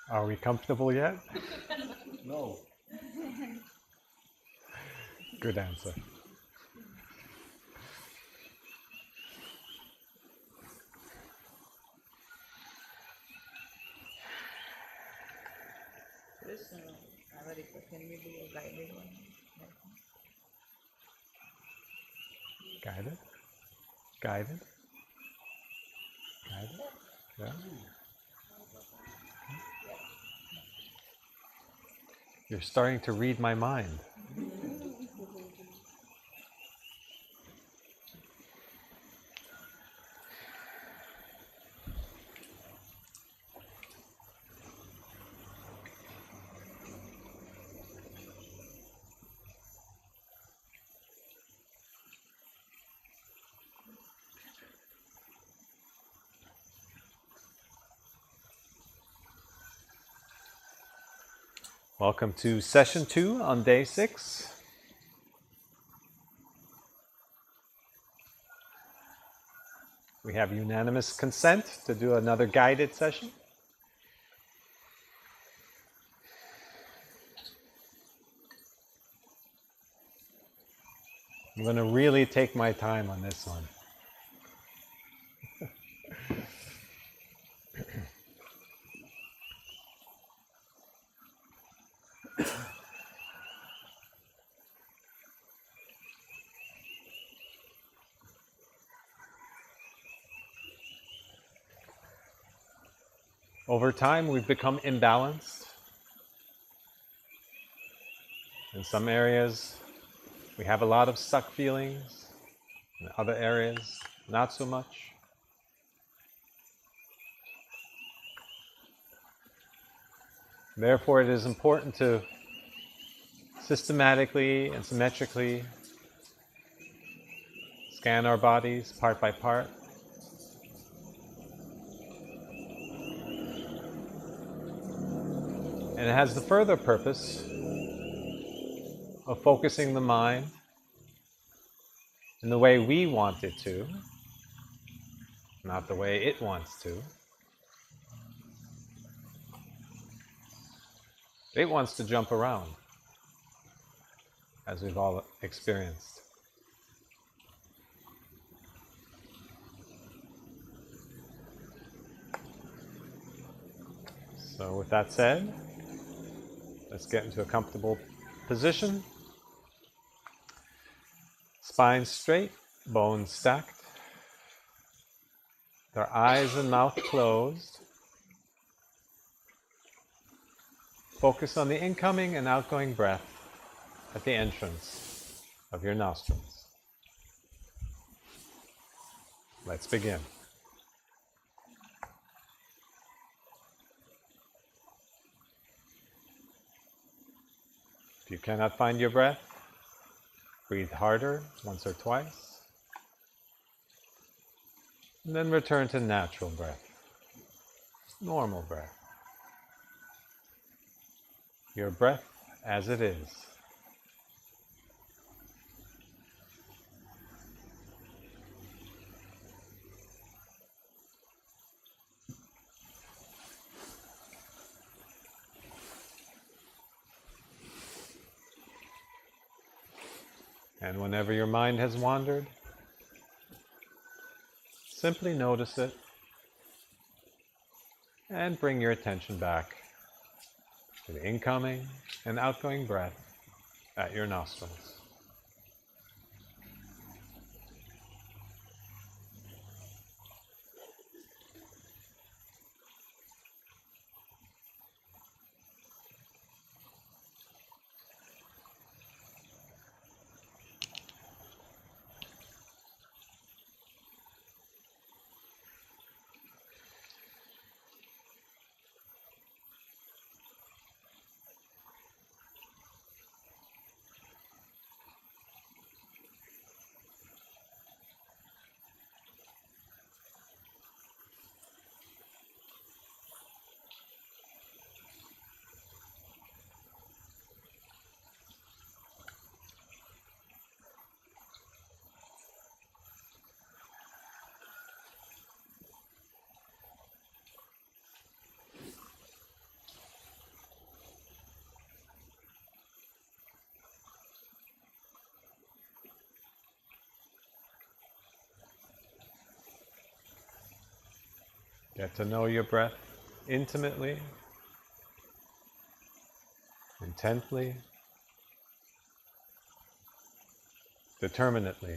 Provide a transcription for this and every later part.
Are we comfortable yet? No. Good answer. Can we do a guided one? Guided? Guided? Guided? Yeah. You're starting to read my mind. Welcome to session 2 on day 6. We have unanimous consent to do another guided session. I'm going to really take my time on this one. Over time, we've become imbalanced. In some areas, we have a lot of stuck feelings. In other areas, not so much. Therefore, it is important to systematically and symmetrically scan our bodies part by part. And it has the further purpose of focusing the mind in the way we want it to, not the way it wants to. It wants to jump around, as we've all experienced. So with that said, let's get into a comfortable position. Spine straight, bones stacked. With our eyes and mouth closed. Focus on the incoming and outgoing breath at the entrance of your nostrils. Let's begin. If you cannot find your breath, breathe harder once or twice, and then return to natural breath, normal breath. Your breath as it is. And whenever your mind has wandered, simply notice it and bring your attention back to the incoming and outgoing breath at your nostrils. Get to know your breath intimately, intently, determinately.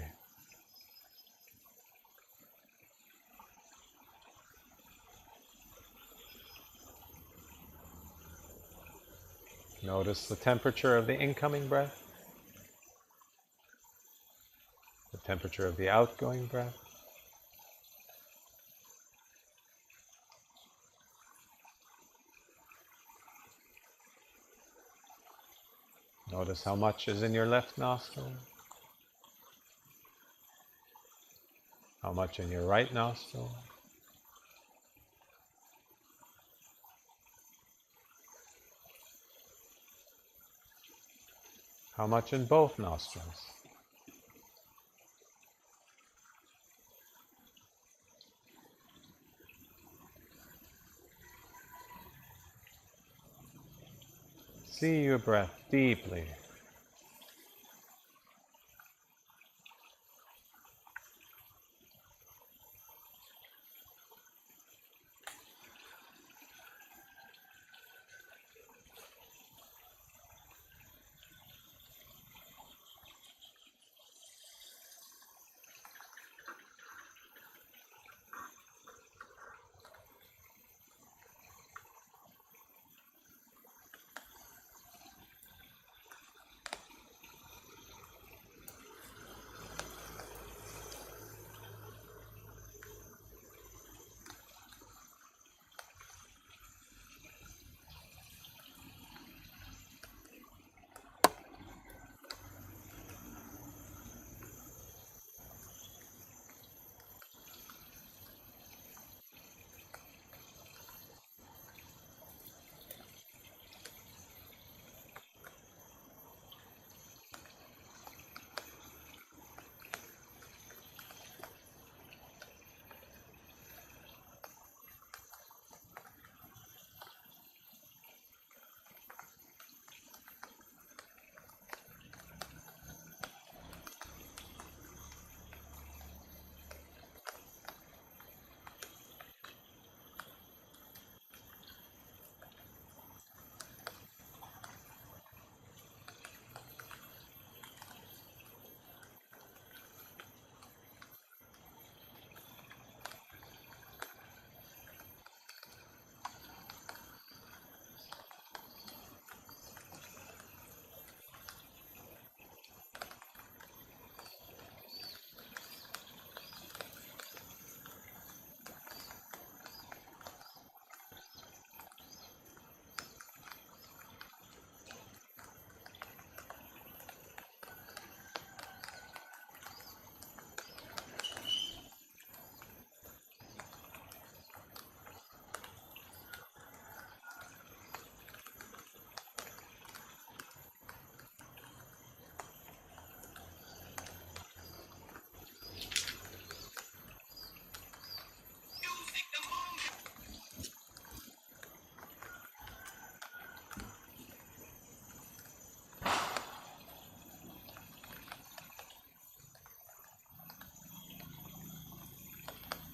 Notice the temperature of the incoming breath, the temperature of the outgoing breath. Notice how much is in your left nostril, how much in your right nostril. How much in both nostrils? See your breath deeply.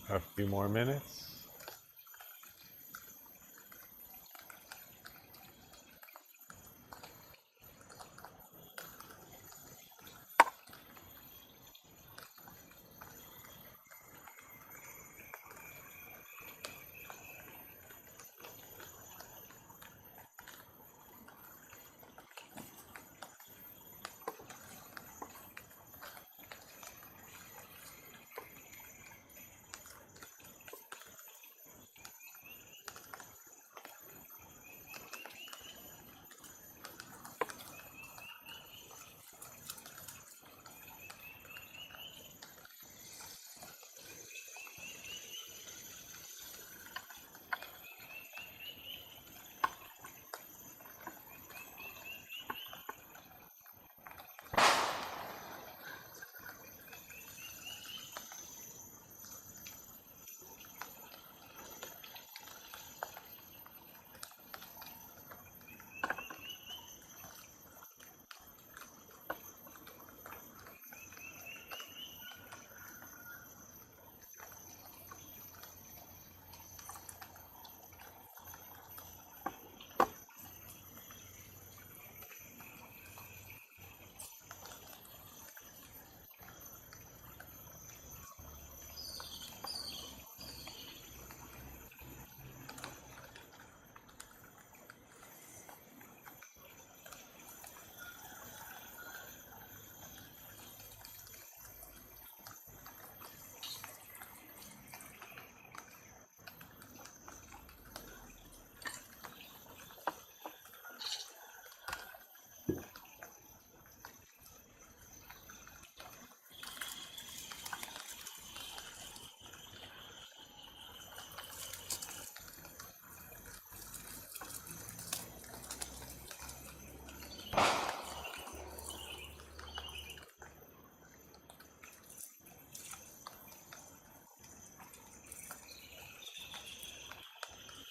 A few more minutes.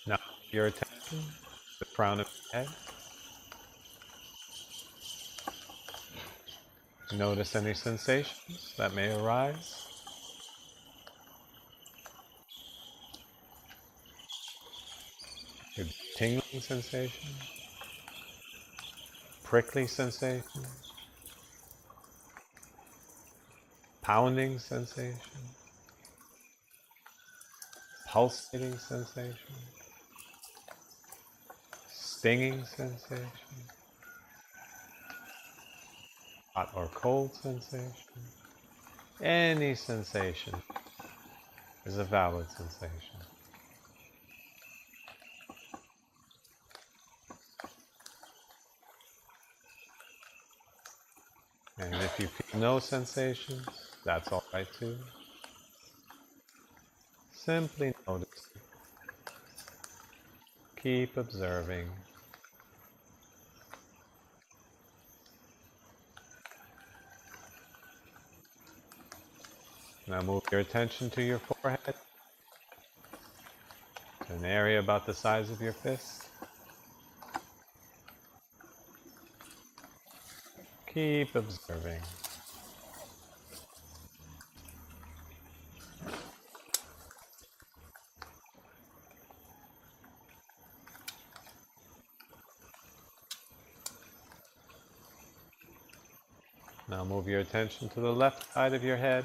Now, your attention to the crown of your head. Notice any sensations that may arise. Could be tingling sensation, prickly sensation, pounding sensation, pulsating sensation, stinging sensation, hot or cold sensation. Any sensation is a valid sensation. And if you feel no sensations, that's all right too. Simply notice. Keep observing. Now move your attention to your forehead, to an area about the size of your fist. Keep observing. Now move your attention to the left side of your head.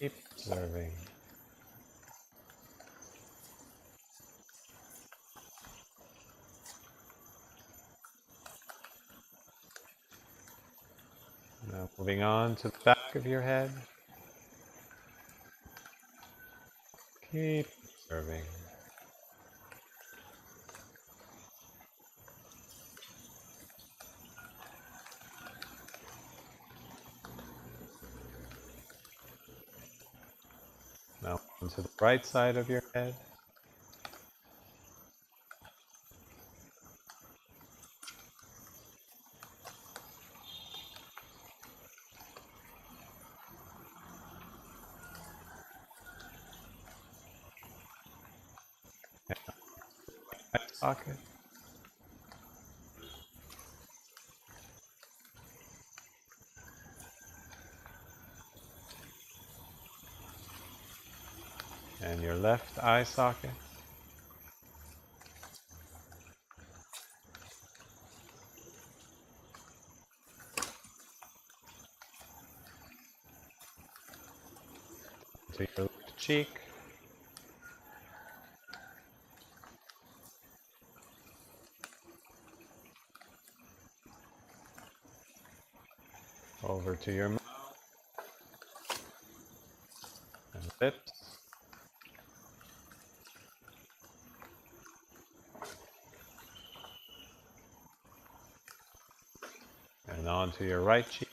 Keep observing. Now moving on to the back of your head. Keep observing. Now onto the right side of your head. Eye socket. And your left eye socket. To your left cheek. Over to your mouth and lips. And onto your right cheek.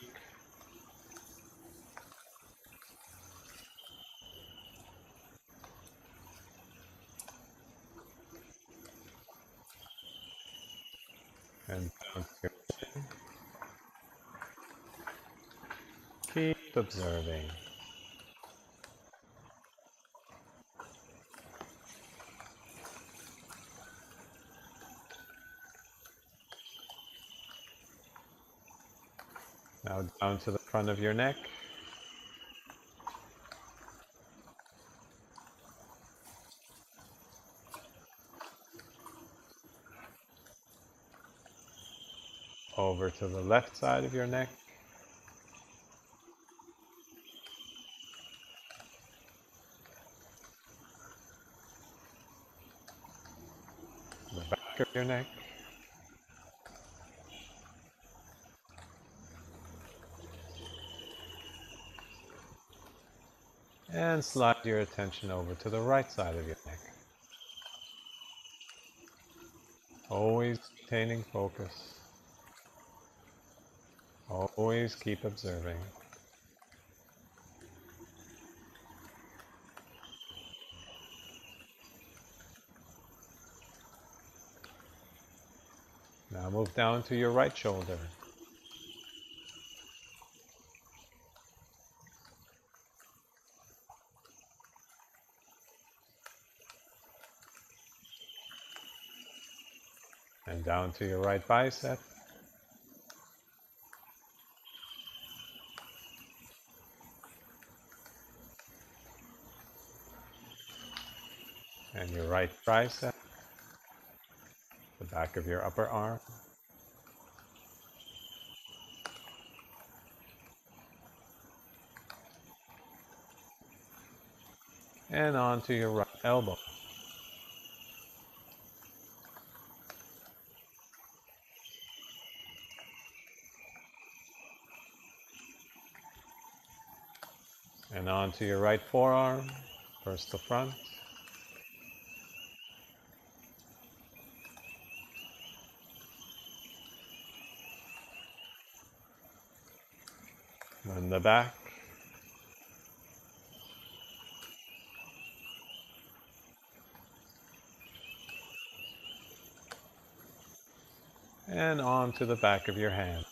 And down to your chin. Keep observing. Now down to the front of your neck. Over to the left side of your neck. The back of your neck. And slide your attention over to the right side of your neck. Always maintaining focus. Always keep observing. Now move down to your right shoulder. And down to your right bicep. And your right tricep. The back of your upper arm. And onto your right elbow. And onto your right forearm. First the front. Then the back. And onto the back of your hand.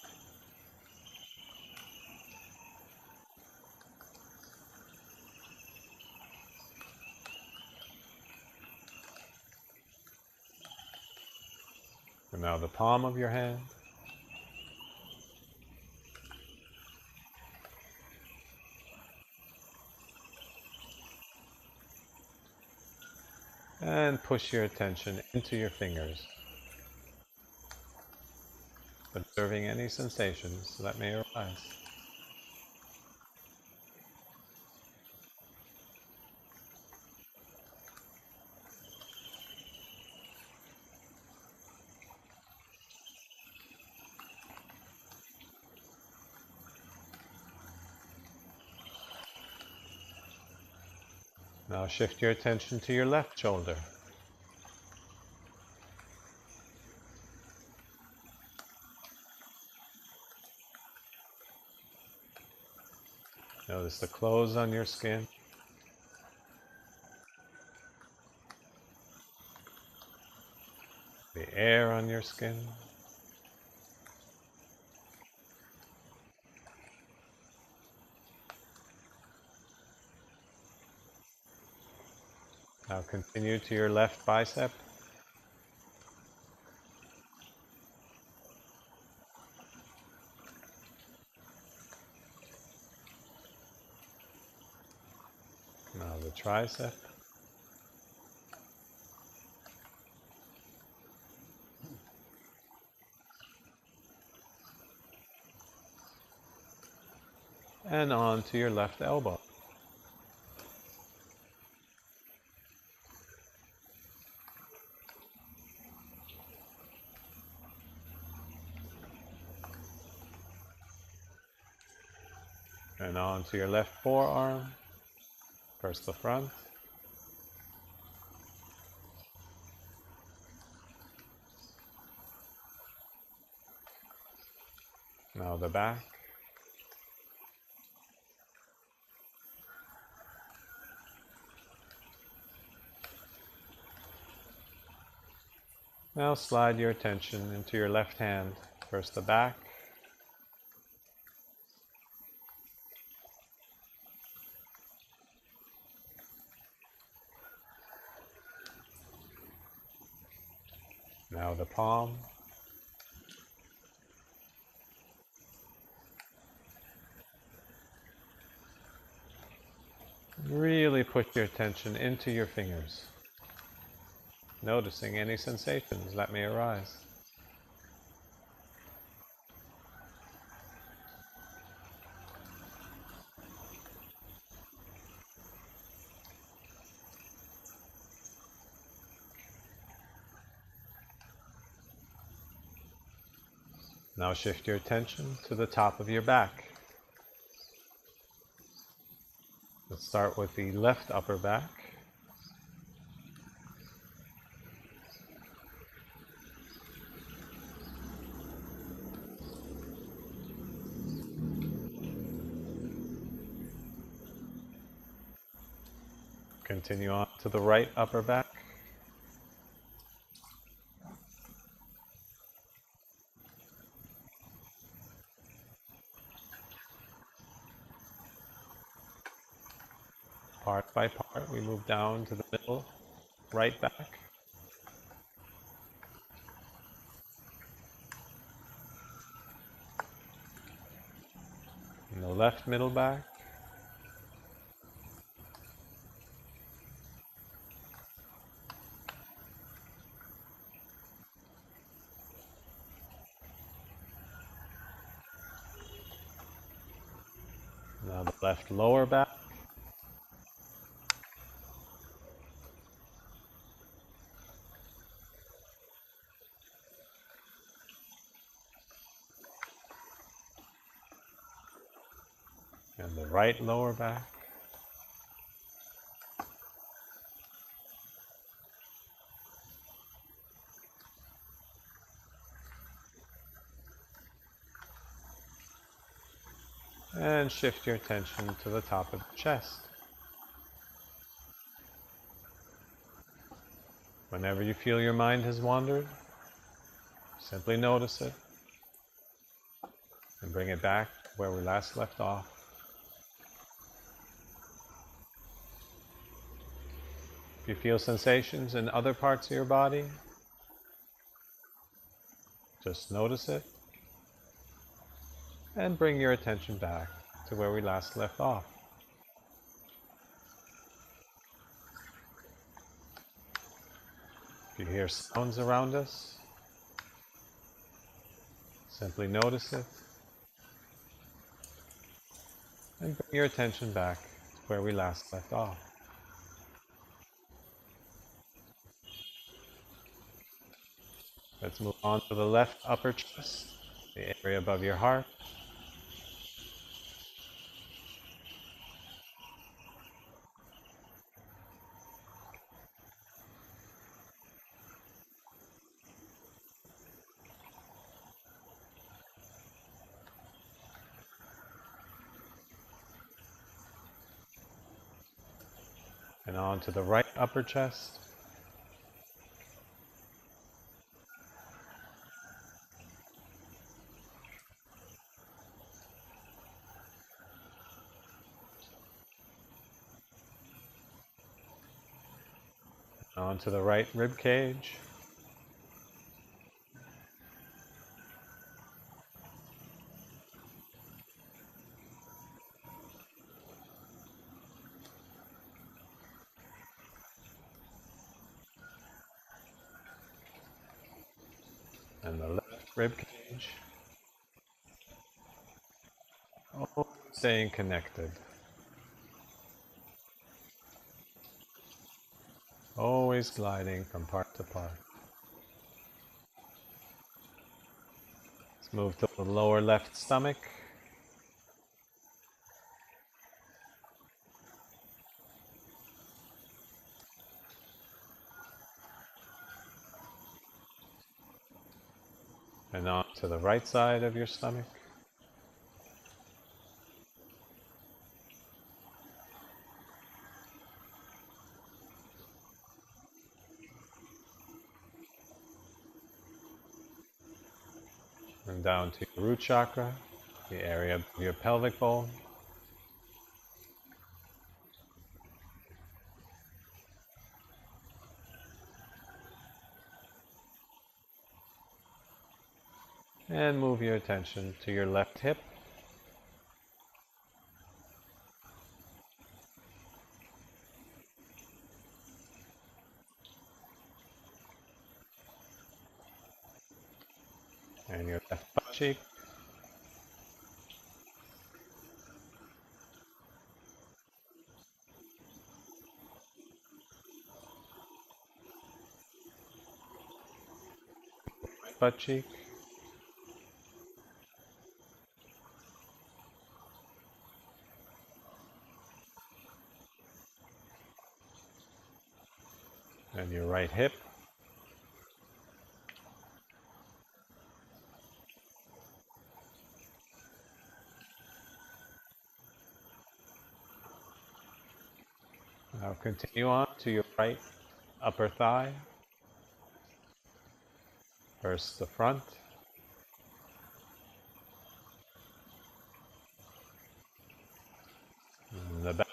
And now the palm of your hand. And push your attention into your fingers, observing any sensations that may arise. Now shift your attention to your left shoulder. Notice the clothes on your skin. The air on your skin. Now continue to your left bicep. Now the tricep. And on to your left elbow. And on to your left forearm. First the front. Now the back. Now slide your attention into your left hand. First the back. Now the palm. Really put your attention into your fingers, noticing any sensations that may arise. Now shift your attention to the top of your back. Let's start with the left upper back. Continue on to the right upper back. Part by part, we move down to the middle, right back. And the left middle back. Now the left lower back. And the right lower back. And shift your attention to the top of the chest. Whenever you feel your mind has wandered, simply notice it and bring it back where we last left off. If you feel sensations in other parts of your body, just notice it and bring your attention back to where we last left off. If you hear sounds around us, simply notice it and bring your attention back to where we last left off. Let's move on to the left upper chest, the area above your heart. And on to the right upper chest. On to the right rib cage. And the left rib cage. Always staying connected. Always gliding from part to part. Let's move to the lower left stomach. And on to the right side of your stomach. And down to your root chakra, the area of your pelvic bone. And move your attention to your left hip. And your left butt cheek. Butt cheek. And your right hip. Now continue on to your right upper thigh. First the front. And the back.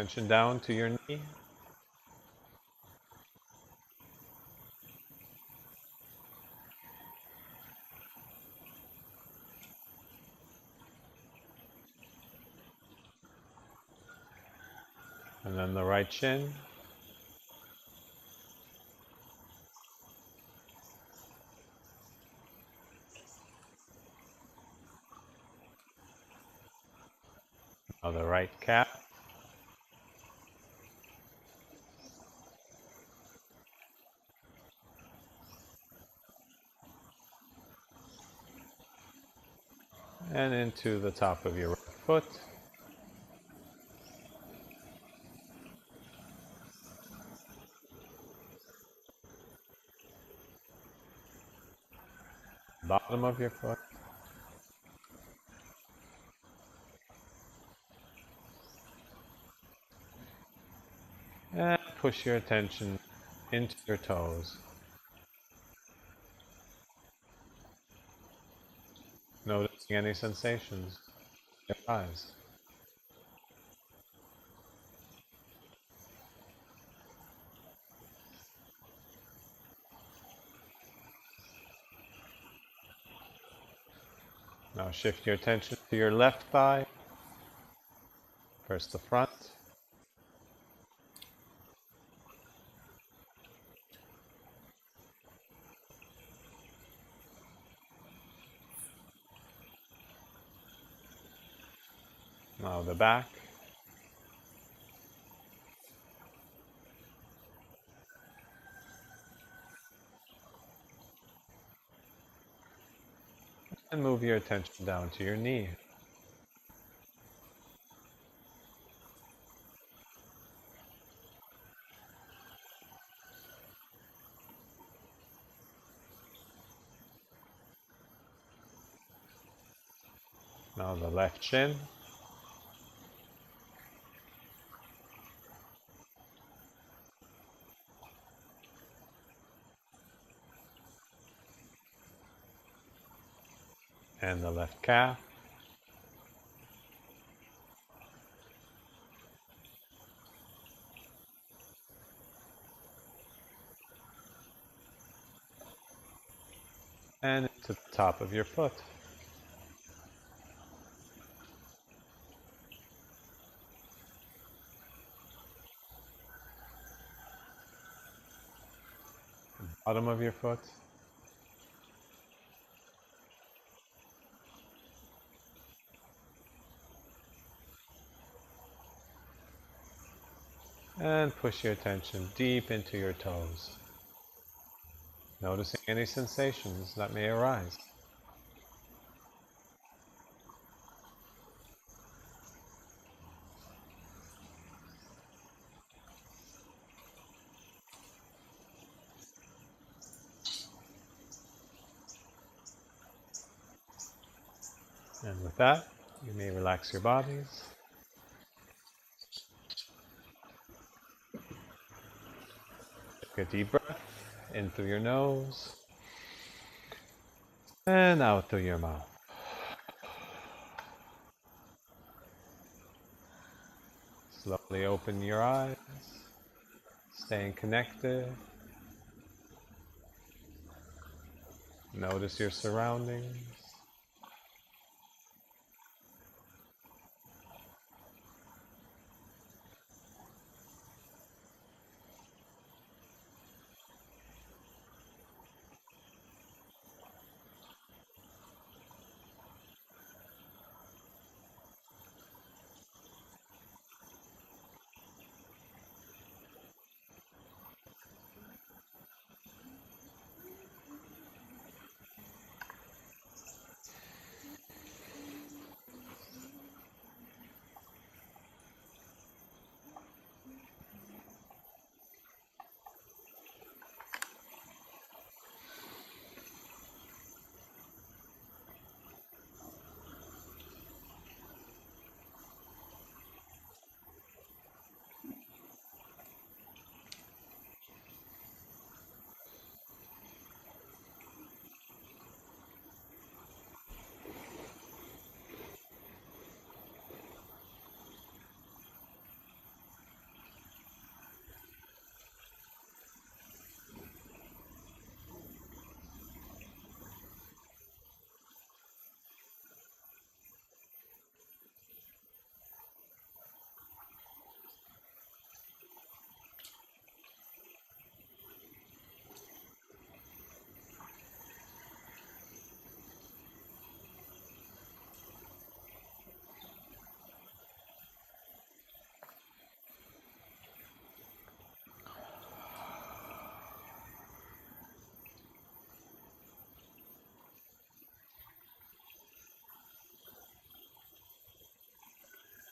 attention down to your knee. And then the right shin. Now the right calf. And into the top of your right foot. Bottom of your foot. And push your attention into your toes. Noticing any sensations in your eyes. Now shift your attention to your left thigh. First the front. Now the back. And move your attention down to your knee. Now the left shin. And the left calf. And to the top of your foot. Bottom of your foot. And push your attention deep into your toes. Noticing any sensations that may arise. And with that, you may relax your bodies. Take a deep breath in through your nose and out through your mouth. Slowly open your eyes, staying connected. Notice your surroundings.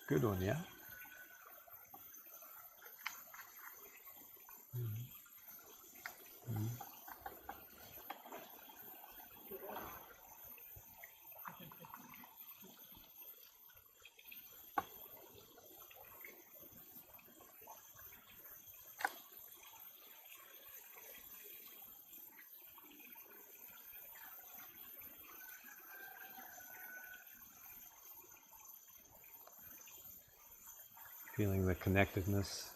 Good one, yeah? Feeling the connectedness.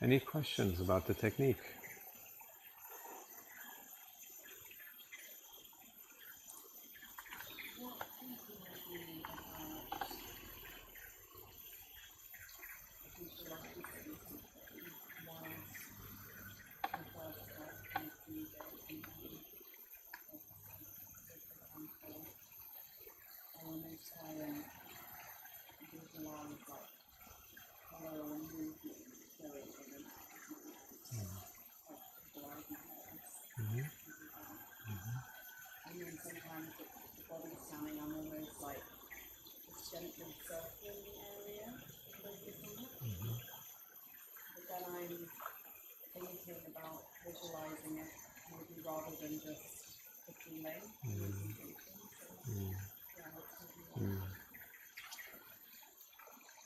Any questions about the technique?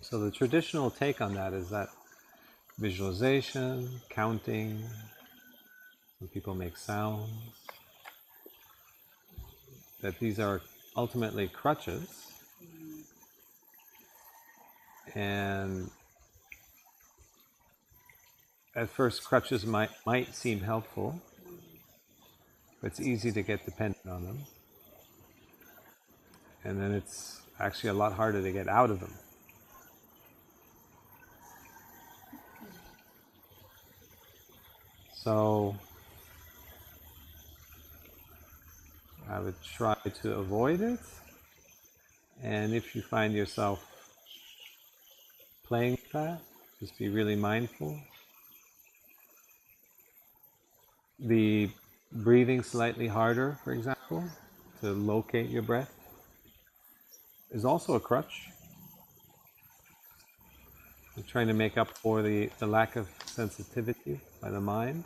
So the traditional take on that is that visualization, counting, some people make sounds, that these are ultimately crutches, and at first crutches might seem helpful, but it's easy to get dependent on them, and then it's actually a lot harder to get out of them. So I would try to avoid it, and if you find yourself playing with that, just be really mindful. The breathing slightly harder, for example, to locate your breath, is also a crutch. You're trying to make up for the lack of sensitivity by the mind.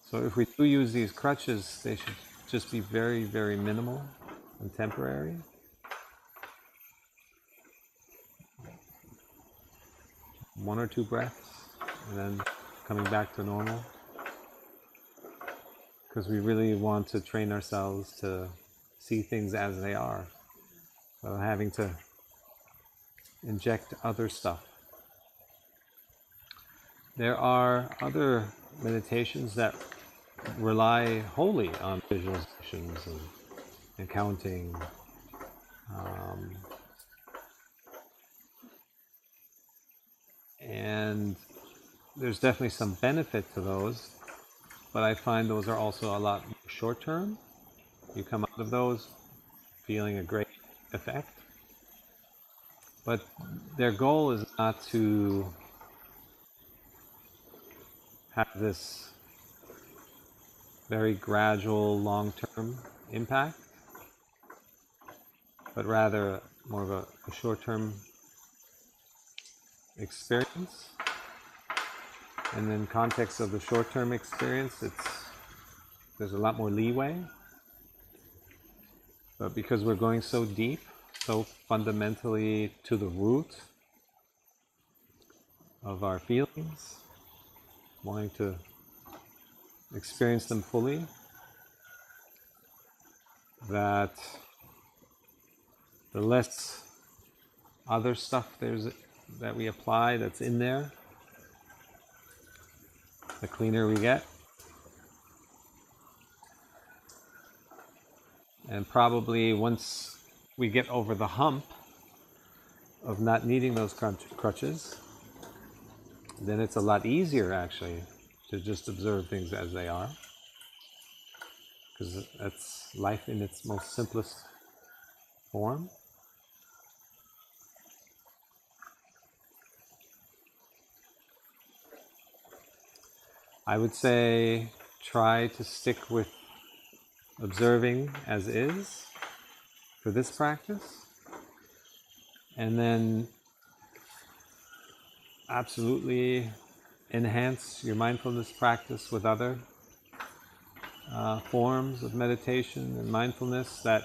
So if we do use these crutches, they should just be very, very minimal and temporary. One or two breaths, and then coming back to normal. Because we really want to train ourselves to see things as they are, without having to inject other stuff. There are other meditations that rely wholly on visualizations and counting. And there's definitely some benefit to those, but I find those are also a lot short term. You come out of those feeling a great effect, but their goal is not to have this very gradual long-term impact, but rather more of a short-term experience. And in context of the short-term experience, there's a lot more leeway. But because we're going so deep, so fundamentally to the root of our feelings, wanting to experience them fully, that the less other stuff that we apply that's in there, the cleaner we get. And probably once we get over the hump of not needing those crutches, then it's a lot easier actually to just observe things as they are, because that's life in its most simplest form. I would say try to stick with observing as is for this practice, and then absolutely enhance your mindfulness practice with other forms of meditation and mindfulness that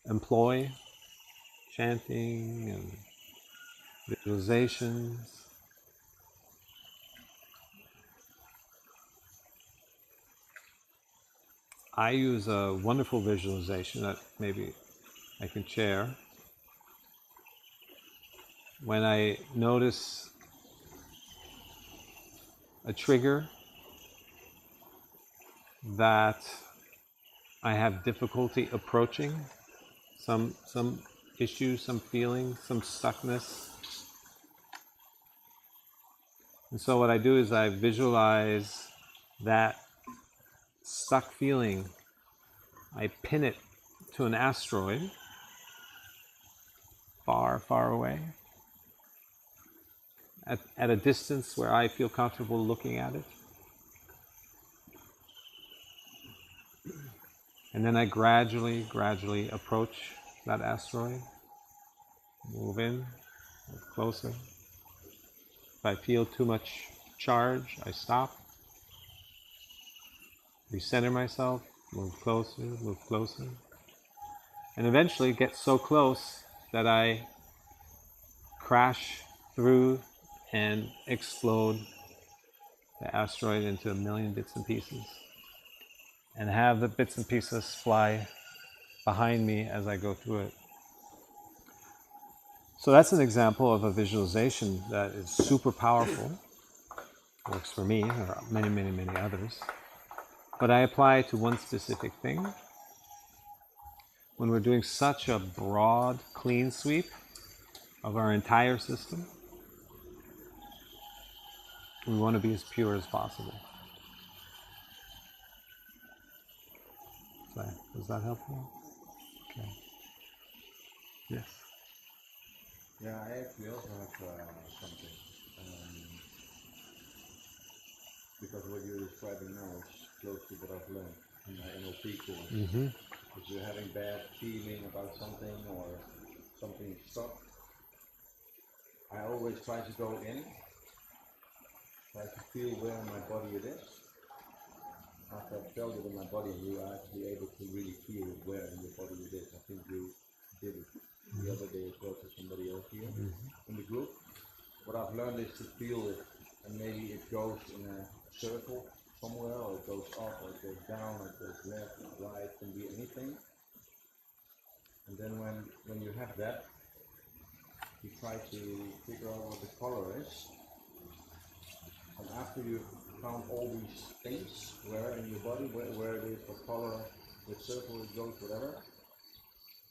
employ chanting and visualizations. I use a wonderful visualization that maybe I can share. When I notice a trigger that I have difficulty approaching, some issue, some feeling, some stuckness. And so what I do is I visualize that stuck feeling. I pin it to an asteroid far, far away, at a distance where I feel comfortable looking at it. And then I gradually approach that asteroid, move in, move closer. If I feel too much charge, I stop, recenter myself, move closer, and eventually get so close that I crash through and explode the asteroid into a million bits and pieces, and have the bits and pieces fly behind me as I go through it. So that's an example of a visualization that is super powerful. Works for me, or many others. But I apply it to one specific thing. When we're doing such a broad, clean sweep of our entire system, we want to be as pure as possible. So, was that helpful? Okay. Yes. Yeah, I actually also have something. Because what you're describing now is close to what I've learned in my NLP course. Mm-hmm. If you're having bad feeling about something or something stuck, I always try to go in, try to feel where in my body it is. After I've felt it in my body, you are actually able to really feel where in your body it is. I think you did it the other day as well to somebody else here in the group. What I've learned is to feel it, and maybe it goes in a circle somewhere, or it goes up, or it goes down, or it goes left, or right, it can be anything. And then when you have that, you try to figure out what the color is. And after you've found all these things, where in your body, where it is, what color, what circle it goes, whatever,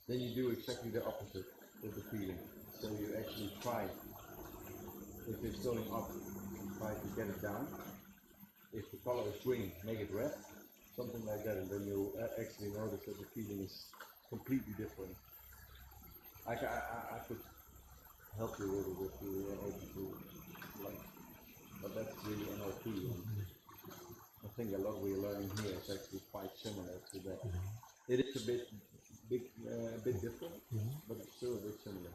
then you do exactly the opposite with the feeling. So you actually try, if it's going up, try to get it down. If the color is green, make it red, something like that, and then you'll actually notice that the feeling is completely different. I could help you with it if you are open to, like, but that's really NLP. And I think a lot we're learning here is actually quite similar to that. It is a bit different, but it's still a bit similar.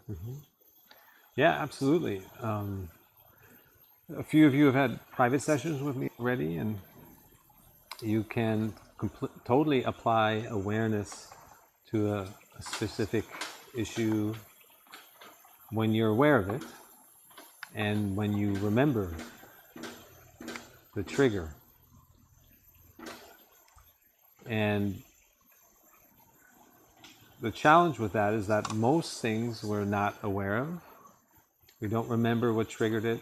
Yeah, absolutely. A few of you have had private sessions with me already, and you can totally apply awareness to a specific issue when you're aware of it and when you remember the trigger. And the challenge with that is that most things we're not aware of. We don't remember what triggered it.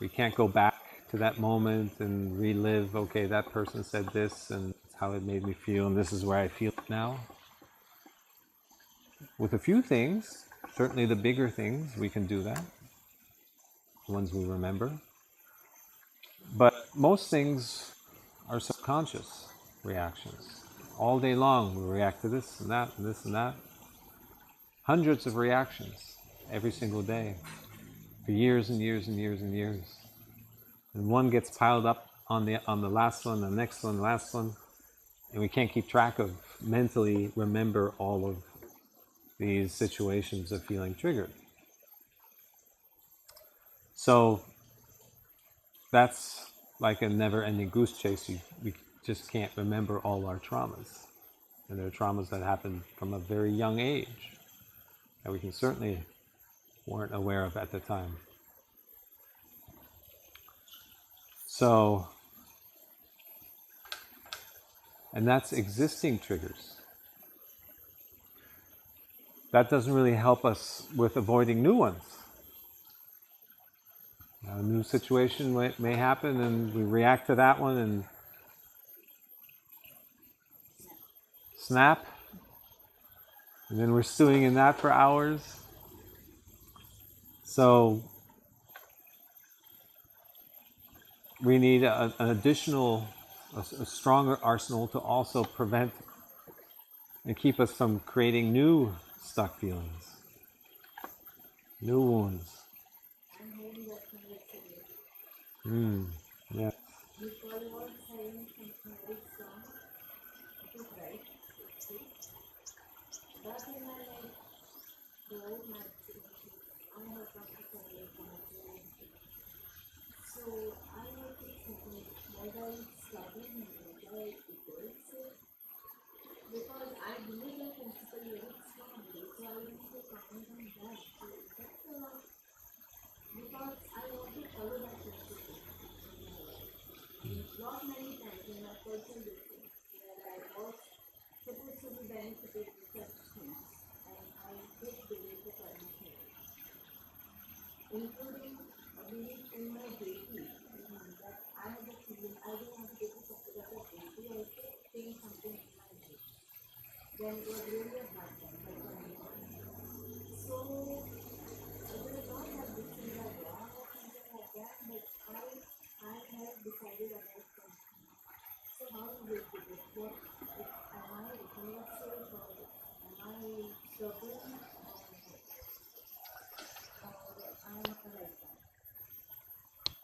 We can't go back to that moment and relive, okay, that person said this and how it made me feel, and this is where I feel now. With a few things, certainly the bigger things, we can do that, the ones we remember. But most things are subconscious reactions. all day long. We react to this and that and this and that. Hundreds of reactions every single day for years and years and years and years. And one gets piled up on the last one, the next one, the last one, and we can't keep track of, mentally remember all of these situations of feeling triggered. So that's like a never-ending goose chase. We just can't remember all our traumas. And there are traumas that happen from a very young age that we can certainly weren't aware of at the time. So, and that's existing triggers. That doesn't really help us with avoiding new ones. A new situation may happen and we react to that one and snap, and then we're stewing in that for hours. So we need an additional, a stronger arsenal to also prevent and keep us from creating new stuck feelings, new wounds. Yeah.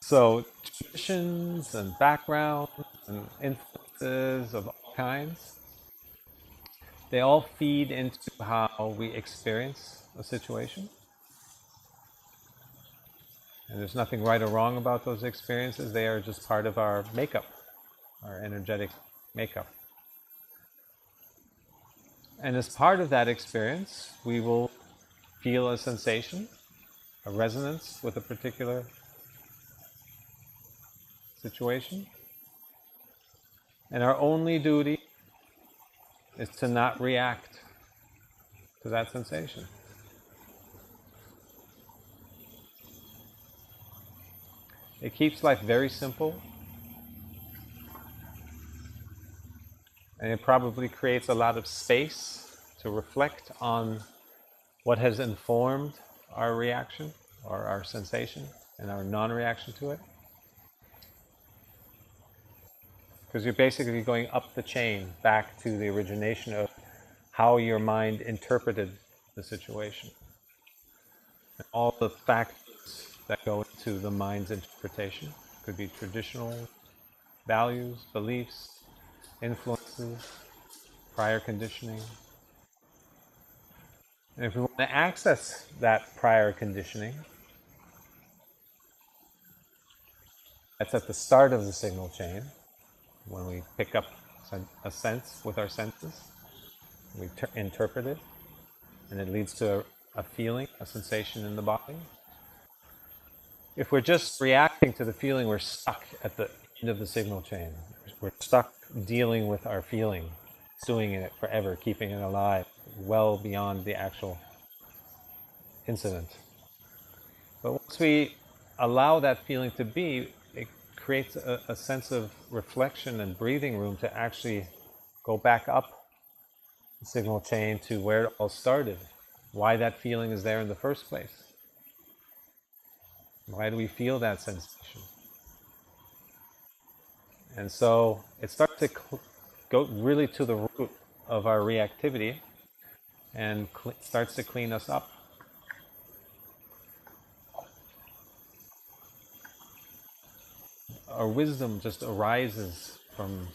So traditions and backgrounds and influences of all kinds, they all feed into how we experience a situation. And there's nothing right or wrong about those experiences. They are just part of our makeup, our energetic makeup. And as part of that experience, we will feel a sensation, a resonance with a particular situation. And our only duty is to not react to that sensation. It keeps life very simple, and it probably creates a lot of space to reflect on what has informed our reaction or our sensation and our non-reaction to it. Because you're basically going up the chain back to the origination of how your mind interpreted the situation. And all the factors that go into the mind's interpretation could be traditional values, beliefs, influences, prior conditioning. And if we want to access that prior conditioning, that's at the start of the signal chain, when we pick up a sense with our senses, we interpret it, and it leads to a feeling, a sensation in the body. If we're just reacting to the feeling, we're stuck at the end of the signal chain. We're stuck dealing with our feeling, stewing in it forever, keeping it alive, well beyond the actual incident. But once we allow that feeling to be, it creates a sense of reflection and breathing room to actually go back up the signal chain to where it all started, why that feeling is there in the first place. Why do we feel that sensation? And so it starts to go really to the root of our reactivity and starts to clean us up. Our wisdom just arises from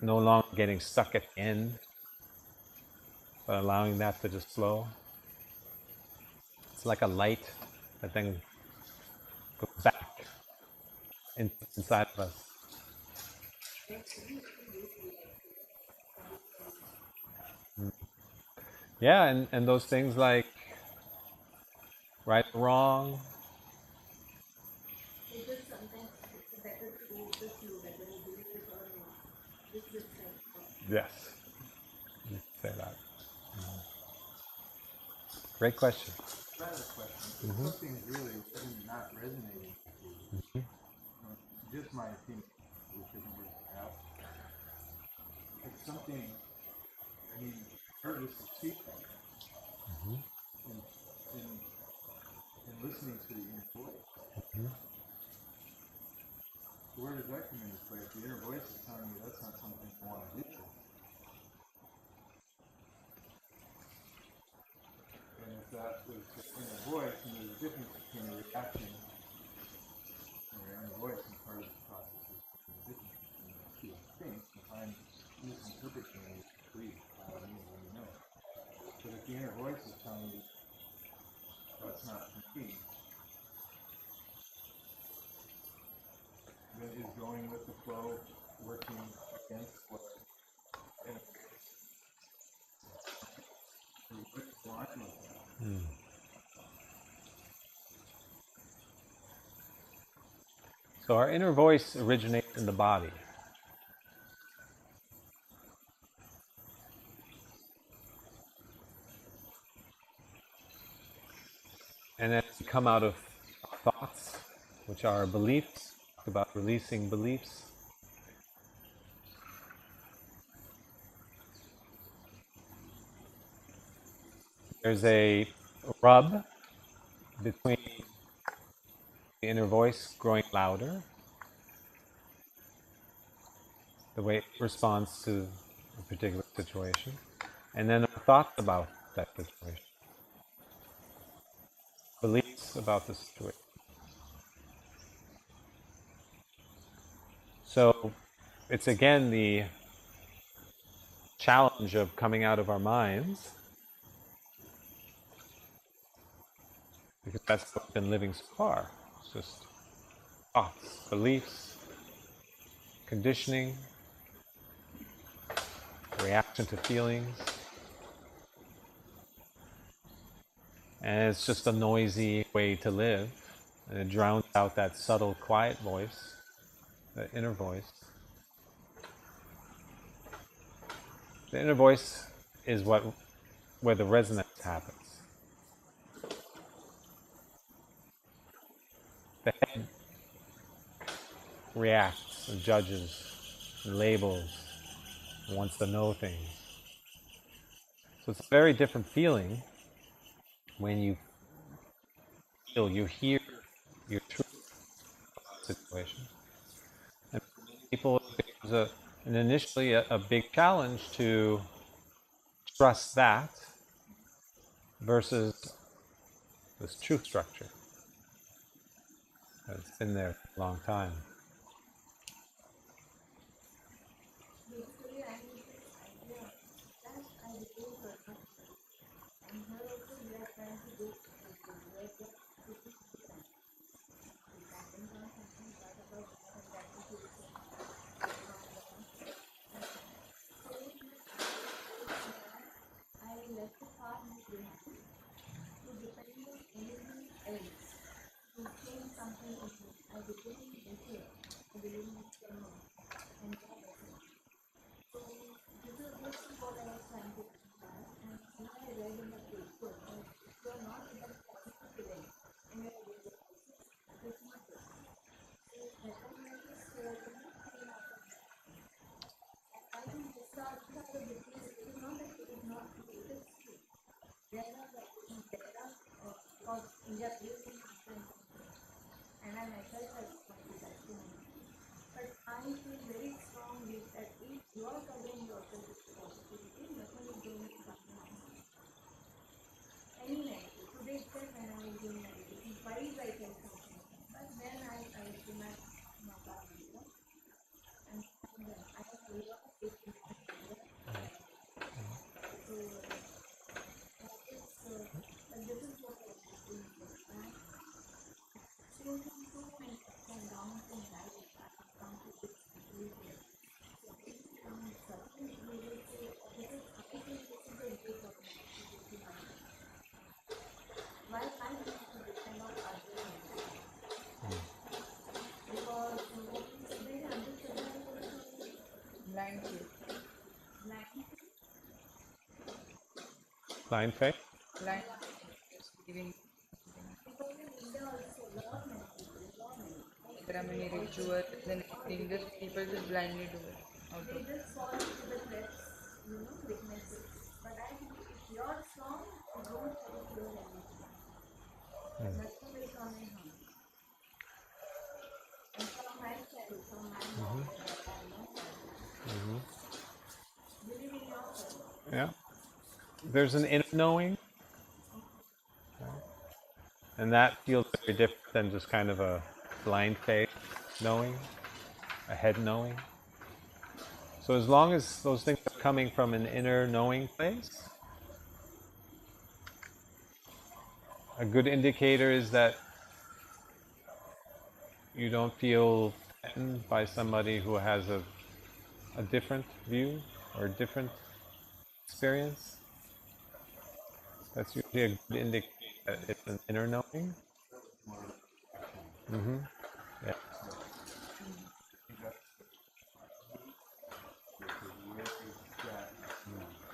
no longer getting stuck at the end, but allowing that to just flow. It's like a light that then goes back inside of us. Yeah, and those things like right or wrong. Yes, you can say that. Great question. I have a question. If something's really not resonating with you, just my opinion, which isn't worth out. It's something, I mean, heard this feedback in listening to the inner voice. Where does that come into play? If the inner voice is telling you that's not something you want to do, and if that was the inner voice, and there's a difference between a reaction and your inner voice, and part of the process is the difference between those two things. If I'm misinterpreting it, please, let me know. But if the inner voice is telling you that's not for me, then is going with the flow working against what which line of that? So our inner voice originates in the body. And then we come out of thoughts, which are beliefs, about releasing beliefs. There's a rub between the inner voice growing louder, the way it responds to a particular situation, and then our thoughts about that situation, beliefs about the situation. So it's again the challenge of coming out of our minds, because that's what we've been living so far. It's just thoughts, beliefs, conditioning, reaction to feelings. And it's just a noisy way to live. And it drowns out that subtle, quiet voice, that inner voice. The inner voice is where the resonance happens. The head reacts and judges and labels and wants to know things. So it's a very different feeling when you feel, you hear your truth situation. And people, it was initially a big challenge to trust that versus this truth structure that's been there for a long time. Blind faith? Blind, just believing. There are many rituals and everything. Just people just blindly do it. They just fall into the depths, weaknesses. But I think if you're strong, you don't have to fear anything. Nothing will come in harm. And from my side, from my knowledge, I know believe in yourself. Yeah. There's an inner knowing, and that feels very different than just kind of a blind faith knowing, a head knowing. So as long as those things are coming from an inner knowing place, a good indicator is that you don't feel threatened by somebody who has a different view or a different experience. That's usually a good indicator that it's an inner knowing. Yeah.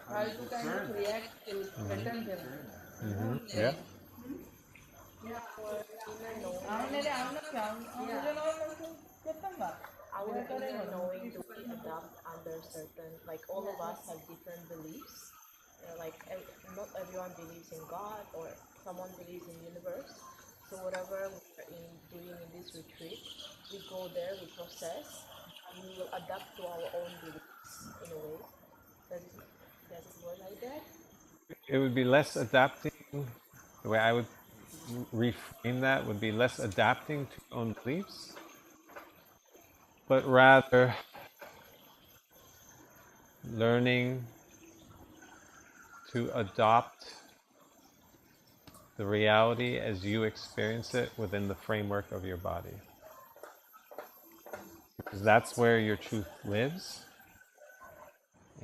How to kind of react to threaten them. Yeah. Our inner knowing, do we adapt under certain, like all of us have different beliefs. Not everyone believes in God, or someone believes in universe. So whatever we're doing in this retreat, we go there, we process, and we will adapt to our own beliefs in a way. Does it work like that? It would be less adapting. The way I would reframe that would be less adapting to your own beliefs, but rather learning to adopt the reality as you experience it within the framework of your body. Because that's where your truth lives.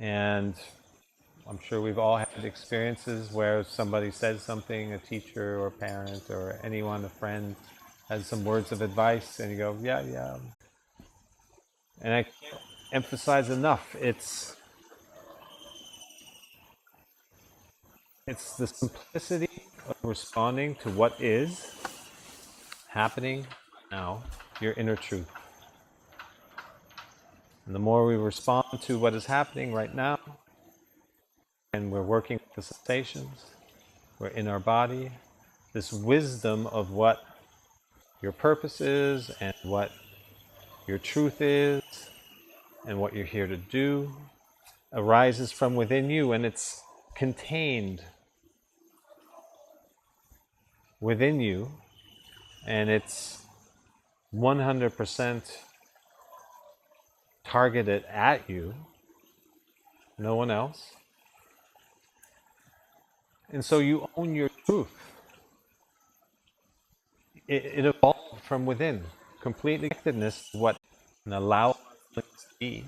And I'm sure we've all had experiences where somebody says something, a teacher or a parent or anyone, a friend, has some words of advice, and you go, yeah, yeah. And I can't emphasize enough, it's the simplicity of responding to what is happening now, your inner truth. And the more we respond to what is happening right now, and we're working with the sensations, we're in our body, this wisdom of what your purpose is and what your truth is and what you're here to do arises from within you, and it's contained within you, and it's 100% targeted at you, no one else. And so you own your truth. It evolved from within, complete connectedness to what and allow things to be.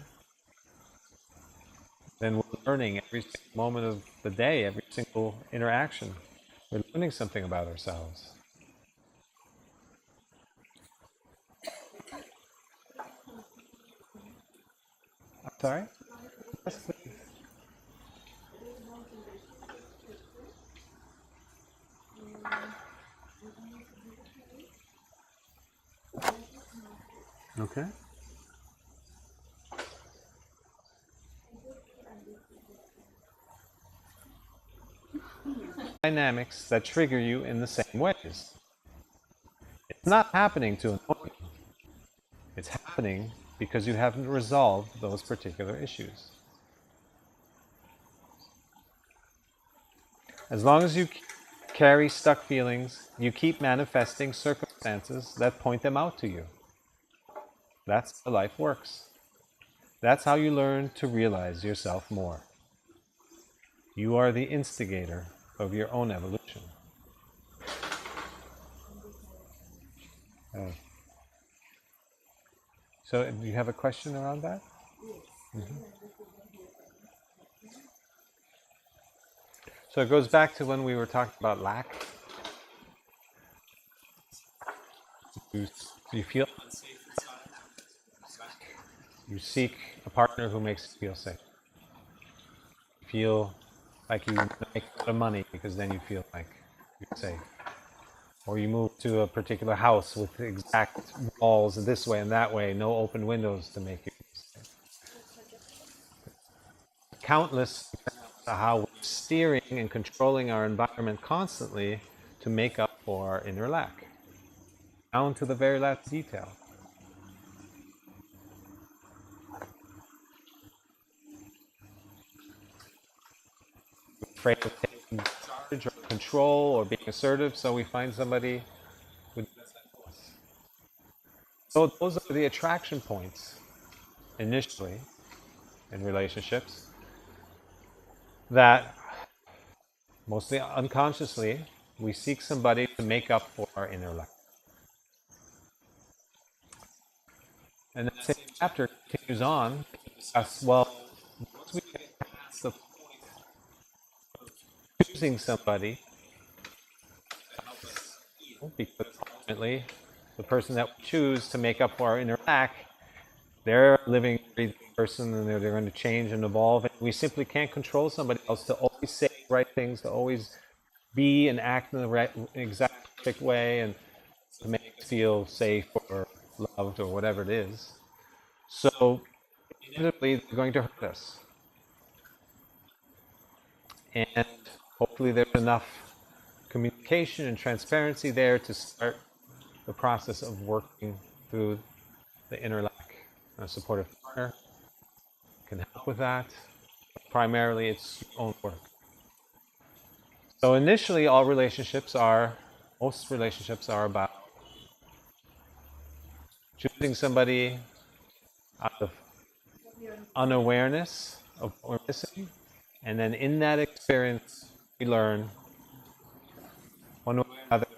Then we're learning every single moment of the day, every single interaction. We're learning something about ourselves. I'm sorry? Yes, please. Okay. Dynamics that trigger you in the same ways. It's not happening to annoy you. It's happening because you haven't resolved those particular issues. As long as you carry stuck feelings, you keep manifesting circumstances that point them out to you. That's how life works. That's how you learn to realize yourself more. You are the instigator of your own evolution. So, do you have a question around that? So it goes back to when we were talking about lack. You feel unsafe inside. You seek a partner who makes you feel safe. You feel Like you make a lot of money because then you feel like you're safe. Or you move to a particular house with exact walls this way and that way, no open windows to make you safe. Countless how we're steering and controlling our environment constantly to make up for our inner lack, down to the very last detail. Afraid of taking charge or control or being assertive, so we find somebody who does that to us. So those are the attraction points initially in relationships that mostly unconsciously we seek somebody to make up for our inner lack. And that same chapter continues on to discuss, well, once we get past the point of choosing somebody to help us heal, because ultimately the person that we choose to make up for our inner lack, they're a living, breathing person, and they're going to change and evolve. And we simply can't control somebody else to always say the right things, to always be and act in the right, exact perfect way, and to make us feel safe or loved or whatever it is. So inevitably, they're going to hurt us. And hopefully there's enough communication and transparency there to start the process of working through the inner lack. A supportive partner can help with that. But primarily, it's your own work. So initially, most relationships are about choosing somebody out of unawareness of what we're missing. And then in that experience, we learn one way or another.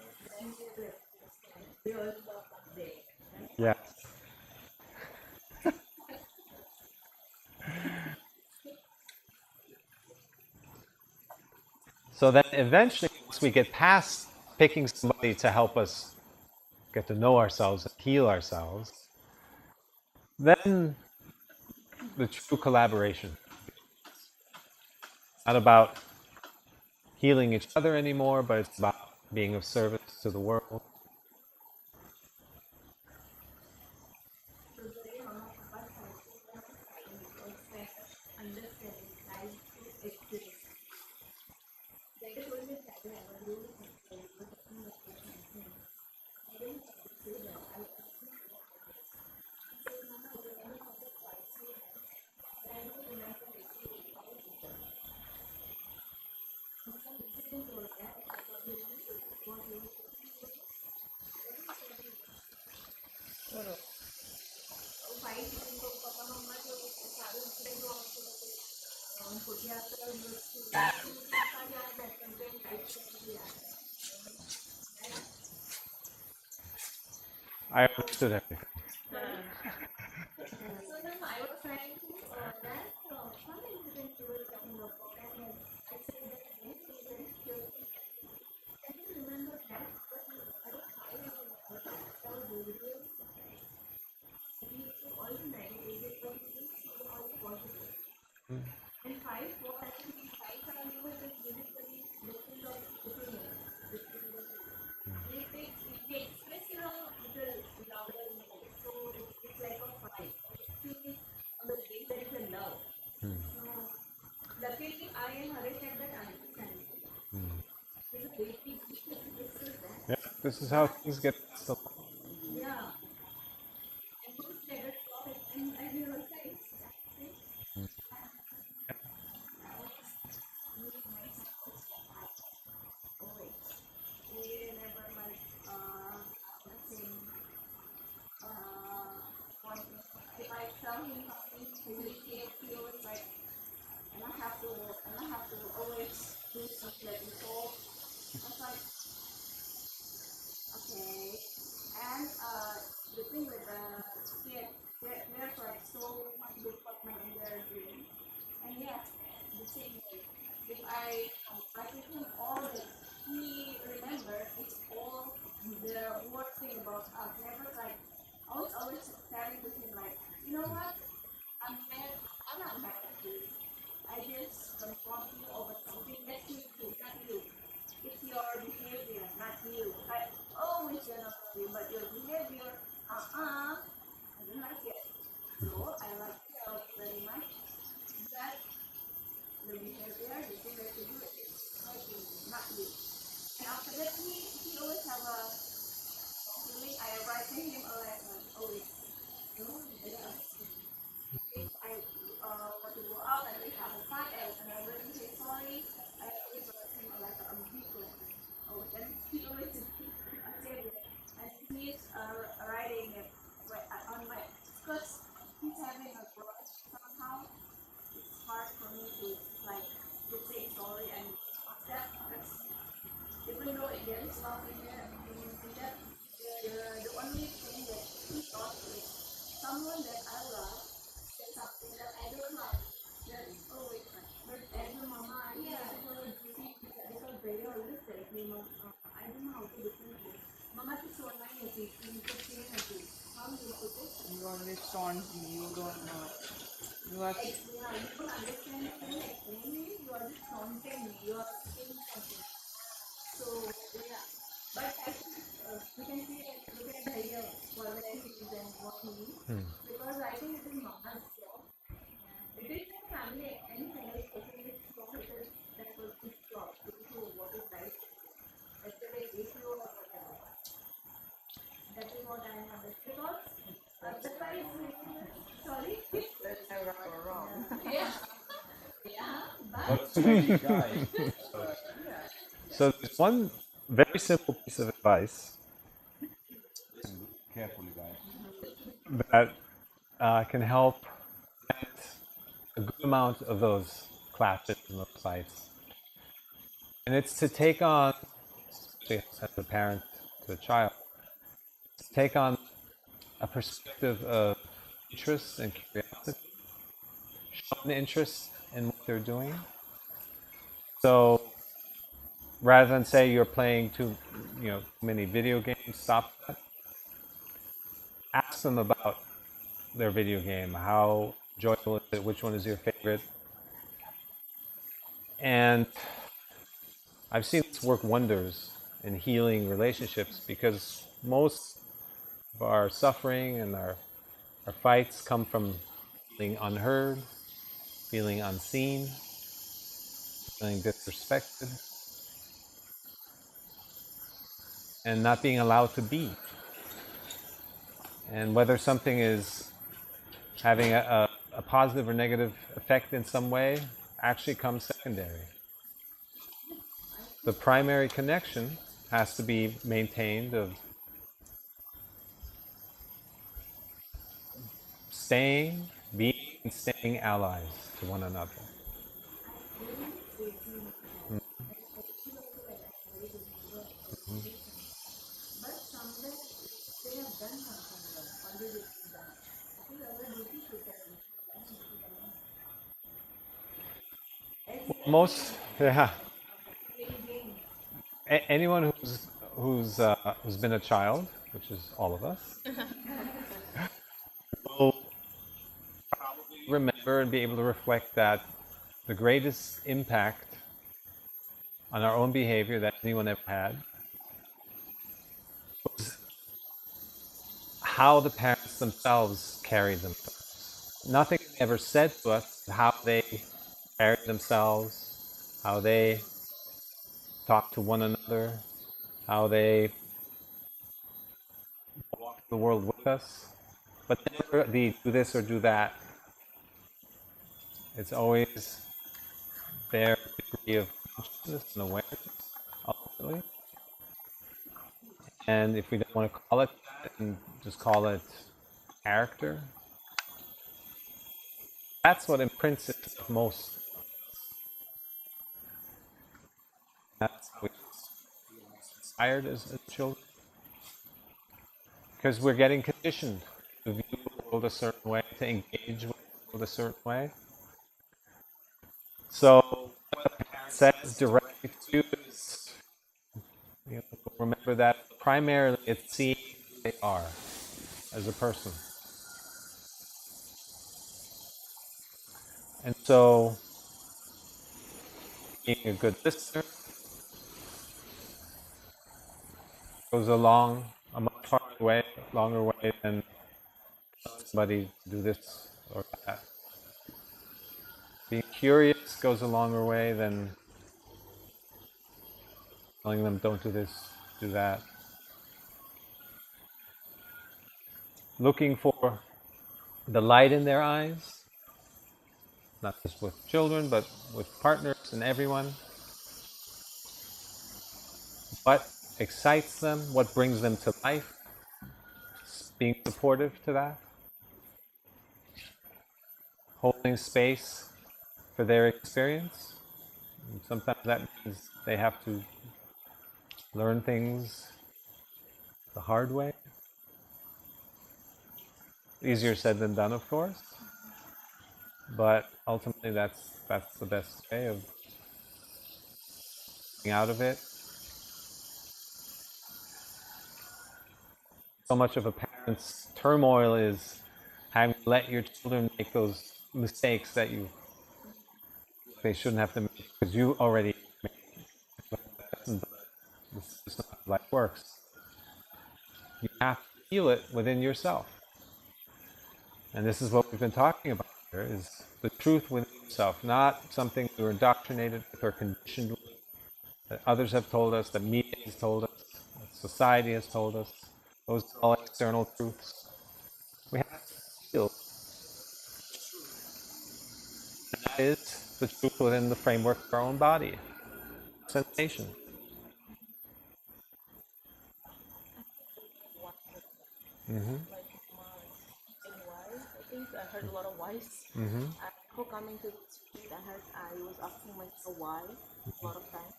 Yeah. So then eventually, once we get past picking somebody to help us get to know ourselves and heal ourselves, then the true collaboration. Not about healing each other anymore, but it's about being of service to the world. So the way Mama Papa said, one of the signs was like understanding life is exists. Like I told my dad, I was really thankful for talking about something. I didn't say that. I actually he said, Mama, I remember all the fights we had, but I don't remember making it all together. And some incident was that I thought he was what he was talking about. What did he say about fight तो पापा मम्मा जो सारे incident हुआ मुझे उनको याद कर मुझे सारा याद है कंटेंट लाइफ से मुझे याद है I understood everything. So then I was trying to that some incident you were talking about and I said that again so very curious. I didn't remember that but I remember that was really surprised. He used to all the negative but he didn't see all the positive. And five was actually five and you were just basically different of opinions. They express in a little louder way. So it's like a fight. Actually, on the day there is a love. So luckily I and Harish had that understanding. There's a big discuss that. Yeah, this is how things get so. Yeah. And both never saw it and I realized never like nothing if I tell him something he will feel like and I have to always do something like this. So I was like, okay. there is love in there. The only thing that he thought is someone that I love said something that I don't love. That's always fine. But as a mama, I because they always tell me, I don't know how to differentiate. Mama to so nine to how you put it? You always taunt me. You don't know. You are. Yeah, you don't understand me, you explain me, you are just taunting me, you are saying something. So, yeah. But actually, we can see it, look at Bhaiya, whatever he is and what he is. Because I think it is Mama's job. It is a family, any family person is strong, it is that person's job to show what is right. Yesterday, if you or whatever. That is what I am understanding. Because otherwise, sorry? Let's say right or wrong. Yeah. Yeah, but What's the guy? So there's one very simple piece of advice Listen carefully, guys. that can help prevent a good amount of those clashes and those fights. And it's to take on, especially as a parent to a child, to take on a perspective of interest and curiosity, show an interest in what they're doing. So rather than say you're playing too many video games, stop that. Ask them about their video game. How enjoyable is it? Which one is your favorite? And I've seen this work wonders in healing relationships, because most of our suffering and our fights come from feeling unheard, feeling unseen, feeling disrespected, and not being allowed to be. And whether something is having a positive or negative effect in some way actually comes secondary. The primary connection has to be maintained of staying, being, and staying allies to one another. but somewhere they have done something wrong, already done. It is our duty to tell them. Most, yeah. Playing games. Anyone who's been a child, which is all of us, will probably remember and be able to reflect that the greatest impact on our own behavior that anyone ever had was how the parents themselves carried themselves. Nothing ever said to us how they carried themselves, how they talked to one another, how they walked the world with us, but never the do this or do that. It's always their degree of consciousness and awareness, ultimately. And if we don't want to call it that and just call it character, that's what imprints itself most. That's how we feel most inspired as children. Because we're getting conditioned to view the world a certain way, to engage with the world a certain way. So what the parent says directly to you is, remember that primarily it's seeing who they are as a person. And so being a good listener goes along a much longer way than somebody do this or that. Being curious goes a longer way than telling them don't do this, do that. Looking for the light in their eyes, not just with children, but with partners and everyone. What excites them, what brings them to life, being supportive to that. Holding space for their experience. And sometimes that means they have to learn things the hard way. Easier said than done, of course, but ultimately that's the best way of getting out of it. So much of a parent's turmoil is having to let your children make those mistakes that they shouldn't have to make because you already made it. This is not how life works. You have to feel it within yourself. And this is what we've been talking about here, is the truth within yourself, not something we were indoctrinated with or conditioned with, that others have told us, that media has told us, that society has told us. Those are all external truths. We have to feel. And that is the truth within the framework of our own body. Sensation. Like why? I think I heard a lot of whys. Before coming to this street, I was asking myself why a lot of times.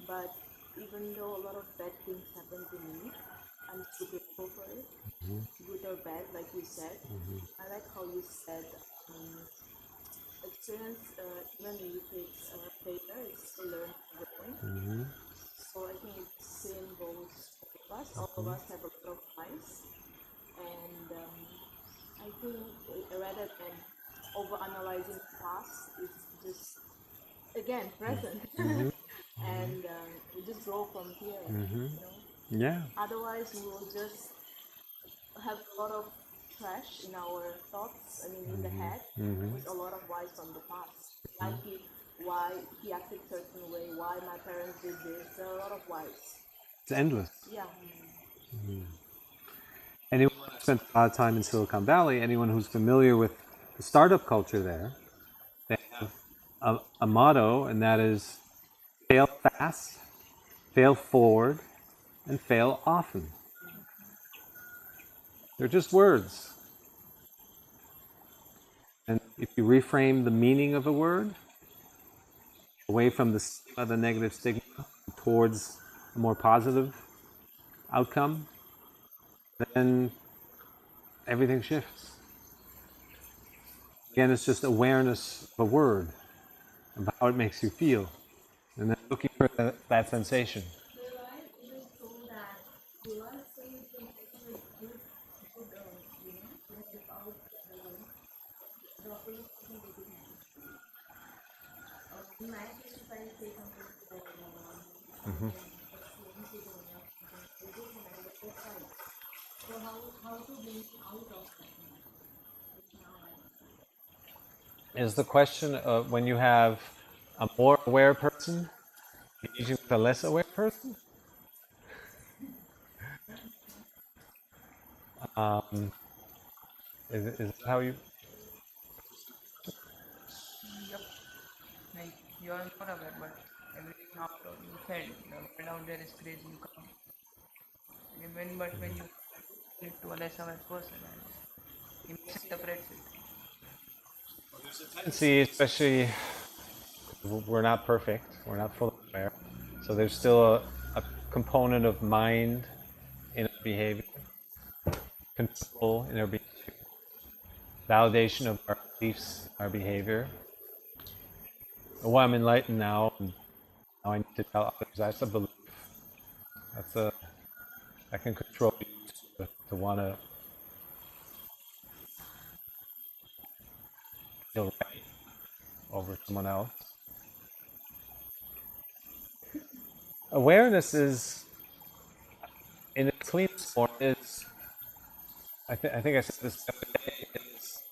But even though a lot of bad things happen to me, I'm still grateful for it. Good or bad, like you said. I like how you said experience, even if it's failure, it's to learn growing. So I think it's same goes for us. All of us have a lot of lives, and I think rather than overanalyzing the past, it's just again present, and we just grow from here. You know. Yeah. Otherwise, we will just have a lot of trash in our thoughts. I mean, in the head, with a lot of whys from the past. Why he acted certain way? Why my parents did this? There are a lot of whys. It's endless. Yeah. Anyone who spent a lot of time in Silicon Valley, anyone who's familiar with the startup culture there, they have a motto, and that is fail fast, fail forward, and fail often. They're just words. And if you reframe the meaning of a word, away from the stigma, the negative stigma, towards a more positive outcome, then everything shifts. Again, it's just awareness of a word, of how it makes you feel, and then looking for that sensation. So why it is so that you are saying something with good, like without the opposite thing they didn't have. In my case, if I say something like excellent to them or something, they did and I was so right. So how to bring out of that now? Which now I Is the question of when you have a more aware person engaging with a less aware person? Is that how you? Yep. Like you are not aware, but everything after you said the world out there is crazy. You can't. But when you it to a less aware person, and he misinterprets it. See, especially we're not perfect, we're not fully aware, so there's still a component of mind in our behavior, control in our behavior, validation of our beliefs, our behavior. Oh, I'm enlightened now, and now I need to tell others. That's a belief. I can control you to want to feel right over someone else. Awareness is, in its cleanest form, is, I think I said this the other day, is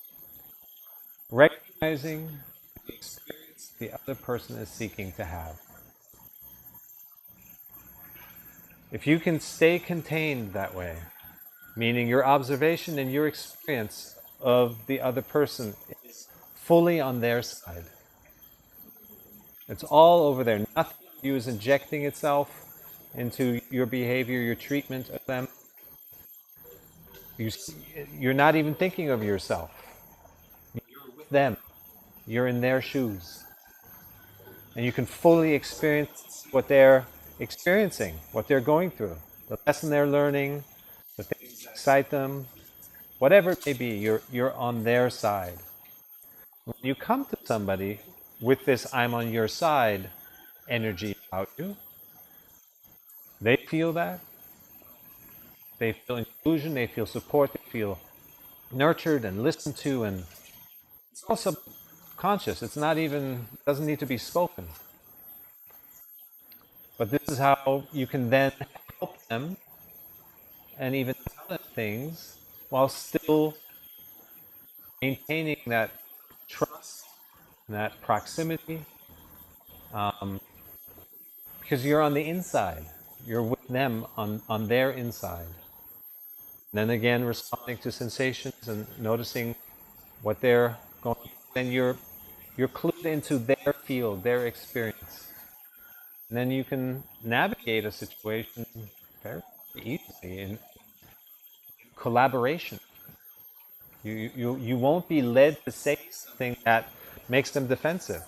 recognizing the experience the other person is seeking to have. If you can stay contained that way, meaning your observation and your experience of the other person is fully on their side. It's all over there. Nothing of you is injecting itself into your behavior, your treatment of them. You're not even thinking of yourself. You're with them. You're in their shoes. And you can fully experience what they're experiencing, what they're going through, the lesson they're learning, the things that excite them, whatever it may be, you're on their side. When you come to somebody with this I'm on your side energy about you, they feel that. They feel inclusion, they feel support, they feel nurtured and listened to, and it's also conscious. It's not even, doesn't need to be spoken. But this is how you can then help them and even tell them things while still maintaining that trust, that proximity, because you're on the inside. You're with them on their inside. Then again, responding to sensations and noticing what they're going through. Then you're clued into their field, their experience. And then you can navigate a situation very easily in collaboration. You won't be led to say something that makes them defensive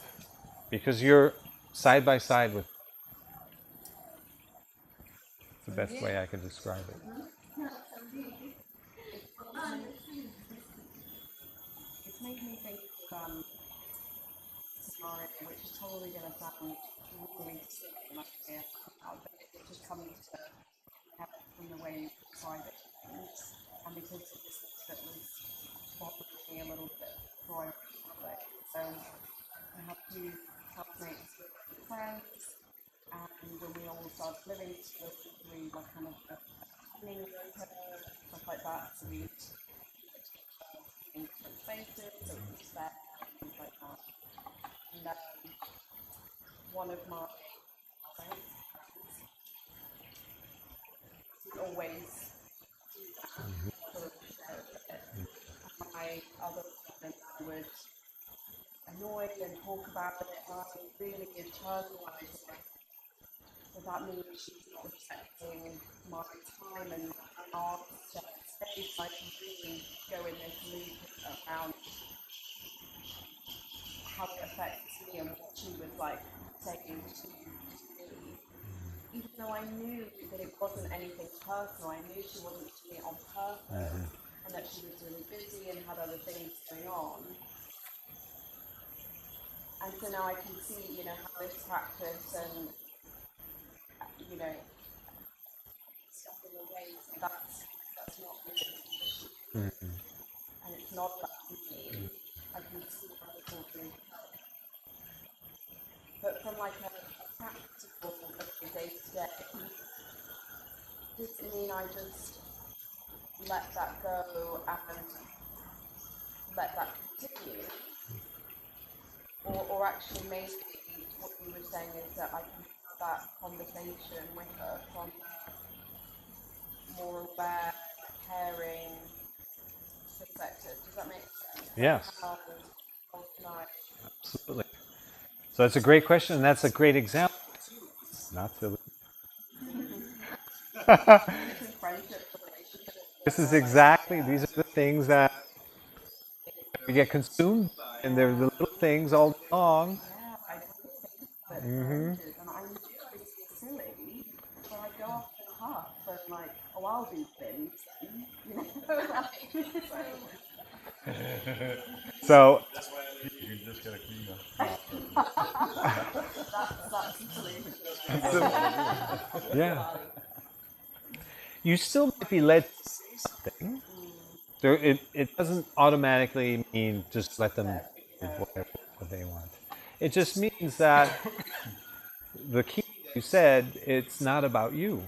because you're side by side with them. It's the best way I can describe it. It's making me think of scenario, which is probably going to sound really silly and unfair now, but it's just coming to have it from the way you describe it. And because of this that was bothering me a little bit before I wrote it. So I have two housemates with friends, and when we all started living together, we were kind of cleaning stuff like that. So we in different spaces, so we could spare things like that. And then one of my friends always do that, sort of share it. And my other friends would annoy and talk about it, and I really internalised it. So that means she's not respecting my time and our space. I can really go in this loop around how it affects me and what she was like saying to me. Even though I knew that it wasn't anything personal, I knew she wasn't doing it on purpose, and that she was really busy and had other things going on. And so now I can see, how this practice and, stuff in a way that's not really, and it's not about me. I can see how it's all doing. But from like a practical, day to day, does it mean I just let that go and let that continue? Or actually maybe what you were saying is that I can have that conversation with her from a more aware, caring perspective. Does that make sense? Yes. How can I? Absolutely. So that's a great question, and that's a great example. Not silly. This is exactly, these are the things that we get consumed by, and they're the little things all day long. Yeah, I think and I knew it was silly, but I go off in a huff and like, oh, I'll do things, So You just gotta clean up. that's the solution. yeah, you still might be led to say something. It doesn't automatically mean just let them do whatever what they want. It just means that the key you said, it's not about you.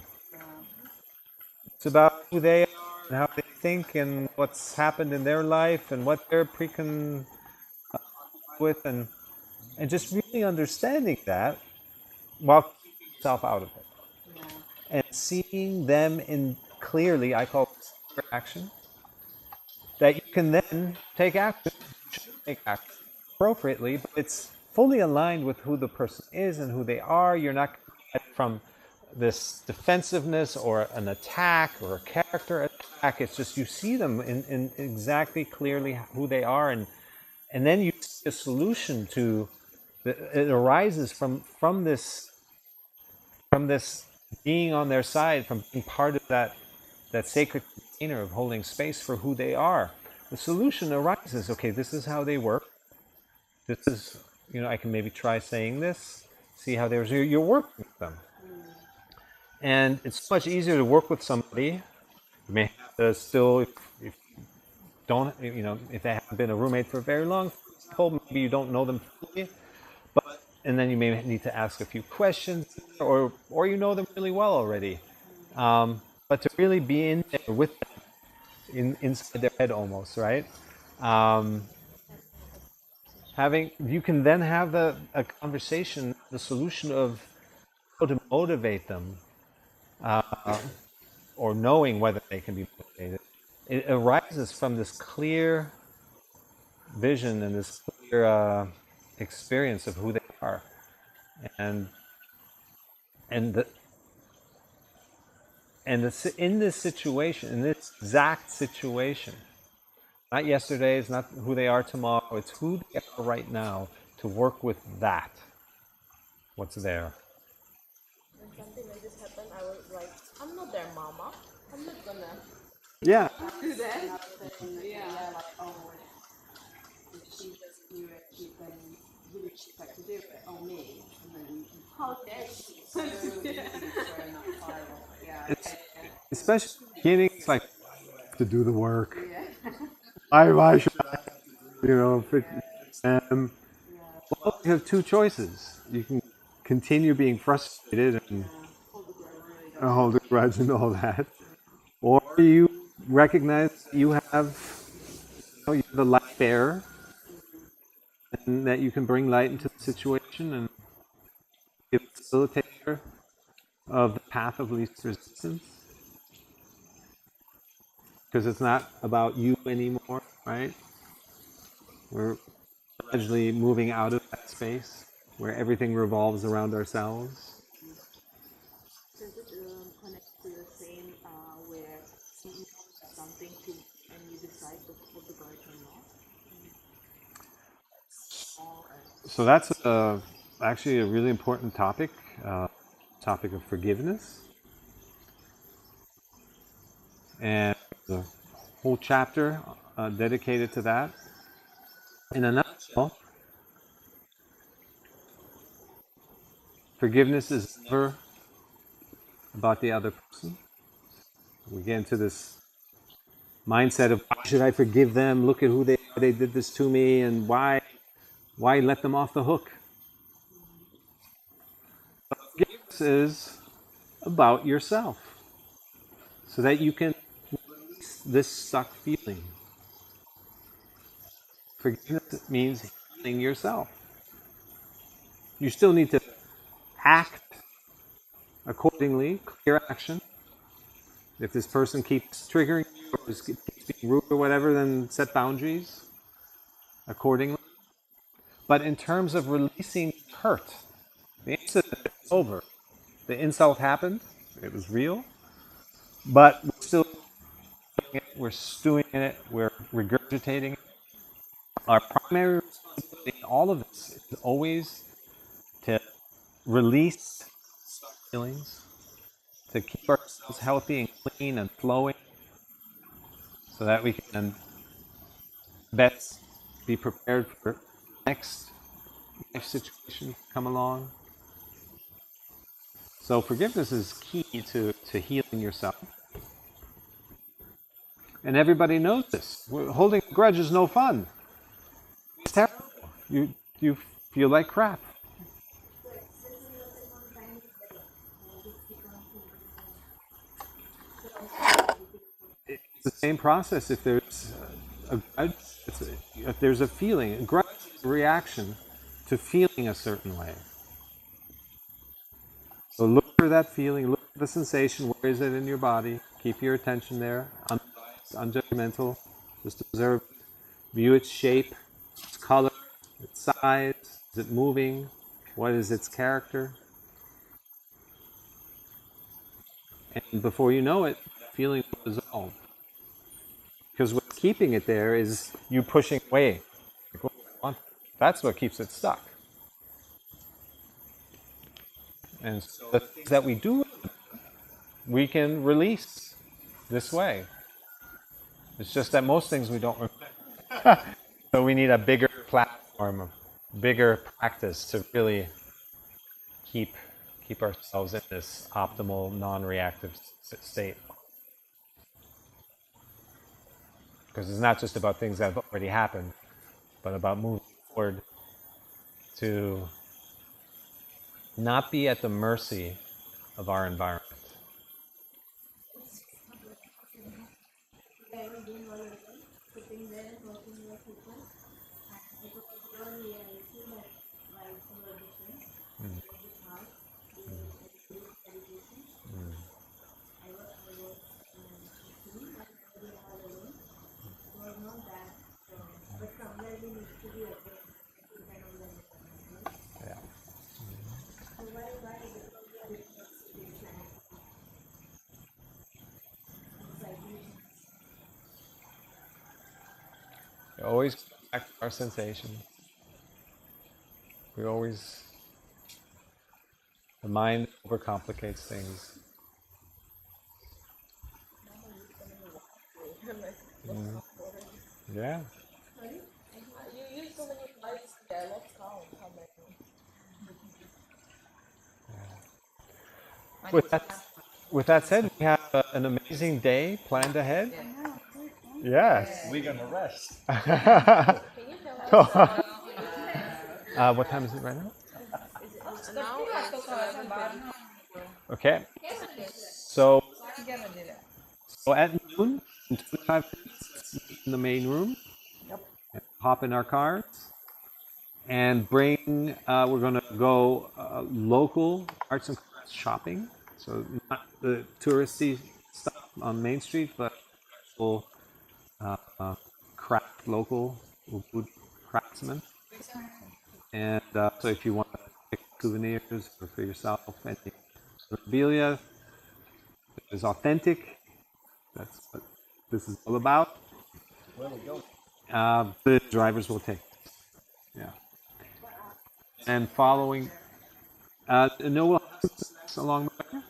It's about who they are and how they think and what's happened in their life and what they're with, and just really understanding that while keeping yourself out of it and seeing them in clearly. I call it action. That you can then take action, take action appropriately, but it's fully aligned with who the person is and who they are. You're not from this defensiveness or an attack or a character attack. It's just you see them in exactly clearly who they are, and then you see a solution to it arises from this from this being on their side, from being part of that sacred container of holding space for who they are, the solution arises. Okay, this is how they work. This is, I can maybe try saying this, see how you're working with them. And it's much easier to work with somebody. You may have to still, if don't, if they haven't been a roommate for very long, maybe you don't know them fully, and then you may need to ask a few questions, or you know them really well already. But to really be in there with them, inside their head almost, right? You can then have a conversation, the solution of how to motivate them, or knowing whether they can be motivated. It arises from this clear vision and this clear experience of who they are, and in this situation, in this exact situation, not yesterday, it's not who they are tomorrow, it's who they are right now, to work with that, what's there. When something like this happened, I was like, I'm not their mama. I'm not gonna Yeah. do that. Yeah, like, oh, if she doesn't do it, then you would expect to do it. Oh, me. And then how dare she? So easy to throw in that pile. Yeah. Especially at the beginning, it's like, to do the work. Yeah. Why should I, fix them? Well, you have two choices. You can continue being frustrated and hold a grudge and all that, or you recognize you have, you're the light bearer, and that you can bring light into the situation and be a facilitator of the path of least resistance. Because it's not about you anymore, right? We're gradually moving out of that space where everything revolves around ourselves. Does it connect to the same where you do something to and you decide to hold the grudge or not? So that's actually a really important topic, topic of forgiveness. And the whole chapter dedicated to that. In a nutshell, forgiveness is never about the other person. We get into this mindset of, why should I forgive them? Look at who they are. They did this to me, and why let them off the hook? But forgiveness is about yourself, so that you can release this stuck feeling. Forgiveness means healing yourself. You still need to act accordingly, clear action. If this person keeps triggering you or keeps being rude or whatever, then set boundaries accordingly. But in terms of releasing hurt, the incident is over. The insult happened, it was real, but we're still doing it, we're stewing in it, we're regurgitating it. Our primary responsibility in all of this is always to release feelings, to keep ourselves healthy and clean and flowing, so that we can best be prepared for the next life situation come along. So forgiveness is key to healing yourself. And everybody knows this. Holding a grudge is no fun. It's terrible. You feel like crap. It's the same process if there's a grudge, if there's a feeling. A grudge is a reaction to feeling a certain way. So look for that feeling, look for the sensation, where is it in your body? Keep your attention there, unjudgmental, just observe, view its shape, its color, its size, is it moving, what is its character? And before you know it, that feeling will dissolve. Because what's keeping it there is you pushing away. That's what keeps it stuck. And so the things that we do, we can release this way. It's just that most things we don't remember. So we need a bigger platform, a bigger practice to really keep ourselves in this optimal, non-reactive state. Because it's not just about things that have already happened, but about moving forward to not be at the mercy of our environment. I was doing all of them, sitting there and working with people. And it was really, I feel like vibes were different. It was hard. It was a group meditation. I was team and I did all alone. It was not that strong. But somewhere we need to be open to depend on the environment, right? Yeah. So why? Because we are living in cities and society. We always go back to our sensations. The mind overcomplicates things. Yeah. You use so many lights. Yeah, let's count how many. With that said, we have an amazing day planned ahead. Yes. We're gonna rest. Can you tell us? What time is it right now? Now Okay. So at noon, in 25 minutes, in the main room. And hop in our cars and bring. We're going to go local arts and crafts shopping. So not the touristy stuff on Main Street, but actual local wood craftsmen. And so if you want to pick souvenirs for yourself, any memorabilia that is authentic, that's what this is all about. Where we go? The drivers will take. Yeah. And following, no, we'll have some snacks along the way.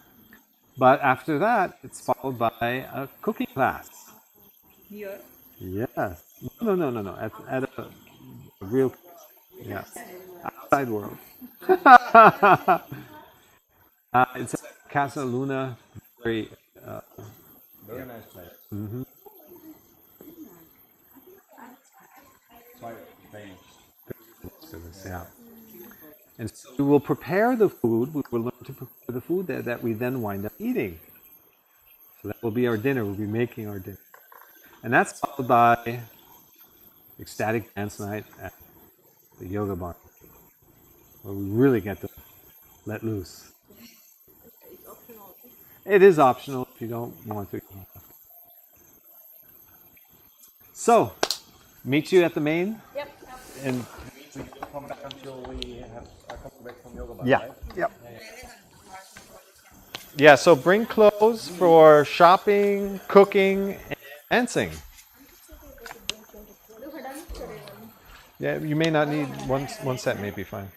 But after that, it's followed by a cooking class. Here. Yes. No. At a real, yeah, outside world. It's at Casa Luna. Very. Very nice place. Mm-hmm. Quite famous. Yeah. And so we will prepare the food. We will learn to prepare the food that we then wind up eating. So that will be our dinner. We'll be making our dinner. And that's followed by ecstatic dance night at the yoga barn, where we really get to let loose. it's optional. It is optional if you don't want to. So, meet you at the main. Yep. And We don't come back until we come back from yoga bar, yeah, right? yep. Yeah, so bring clothes for shopping, cooking, and dancing. Yeah, you may not need one set, may be fine.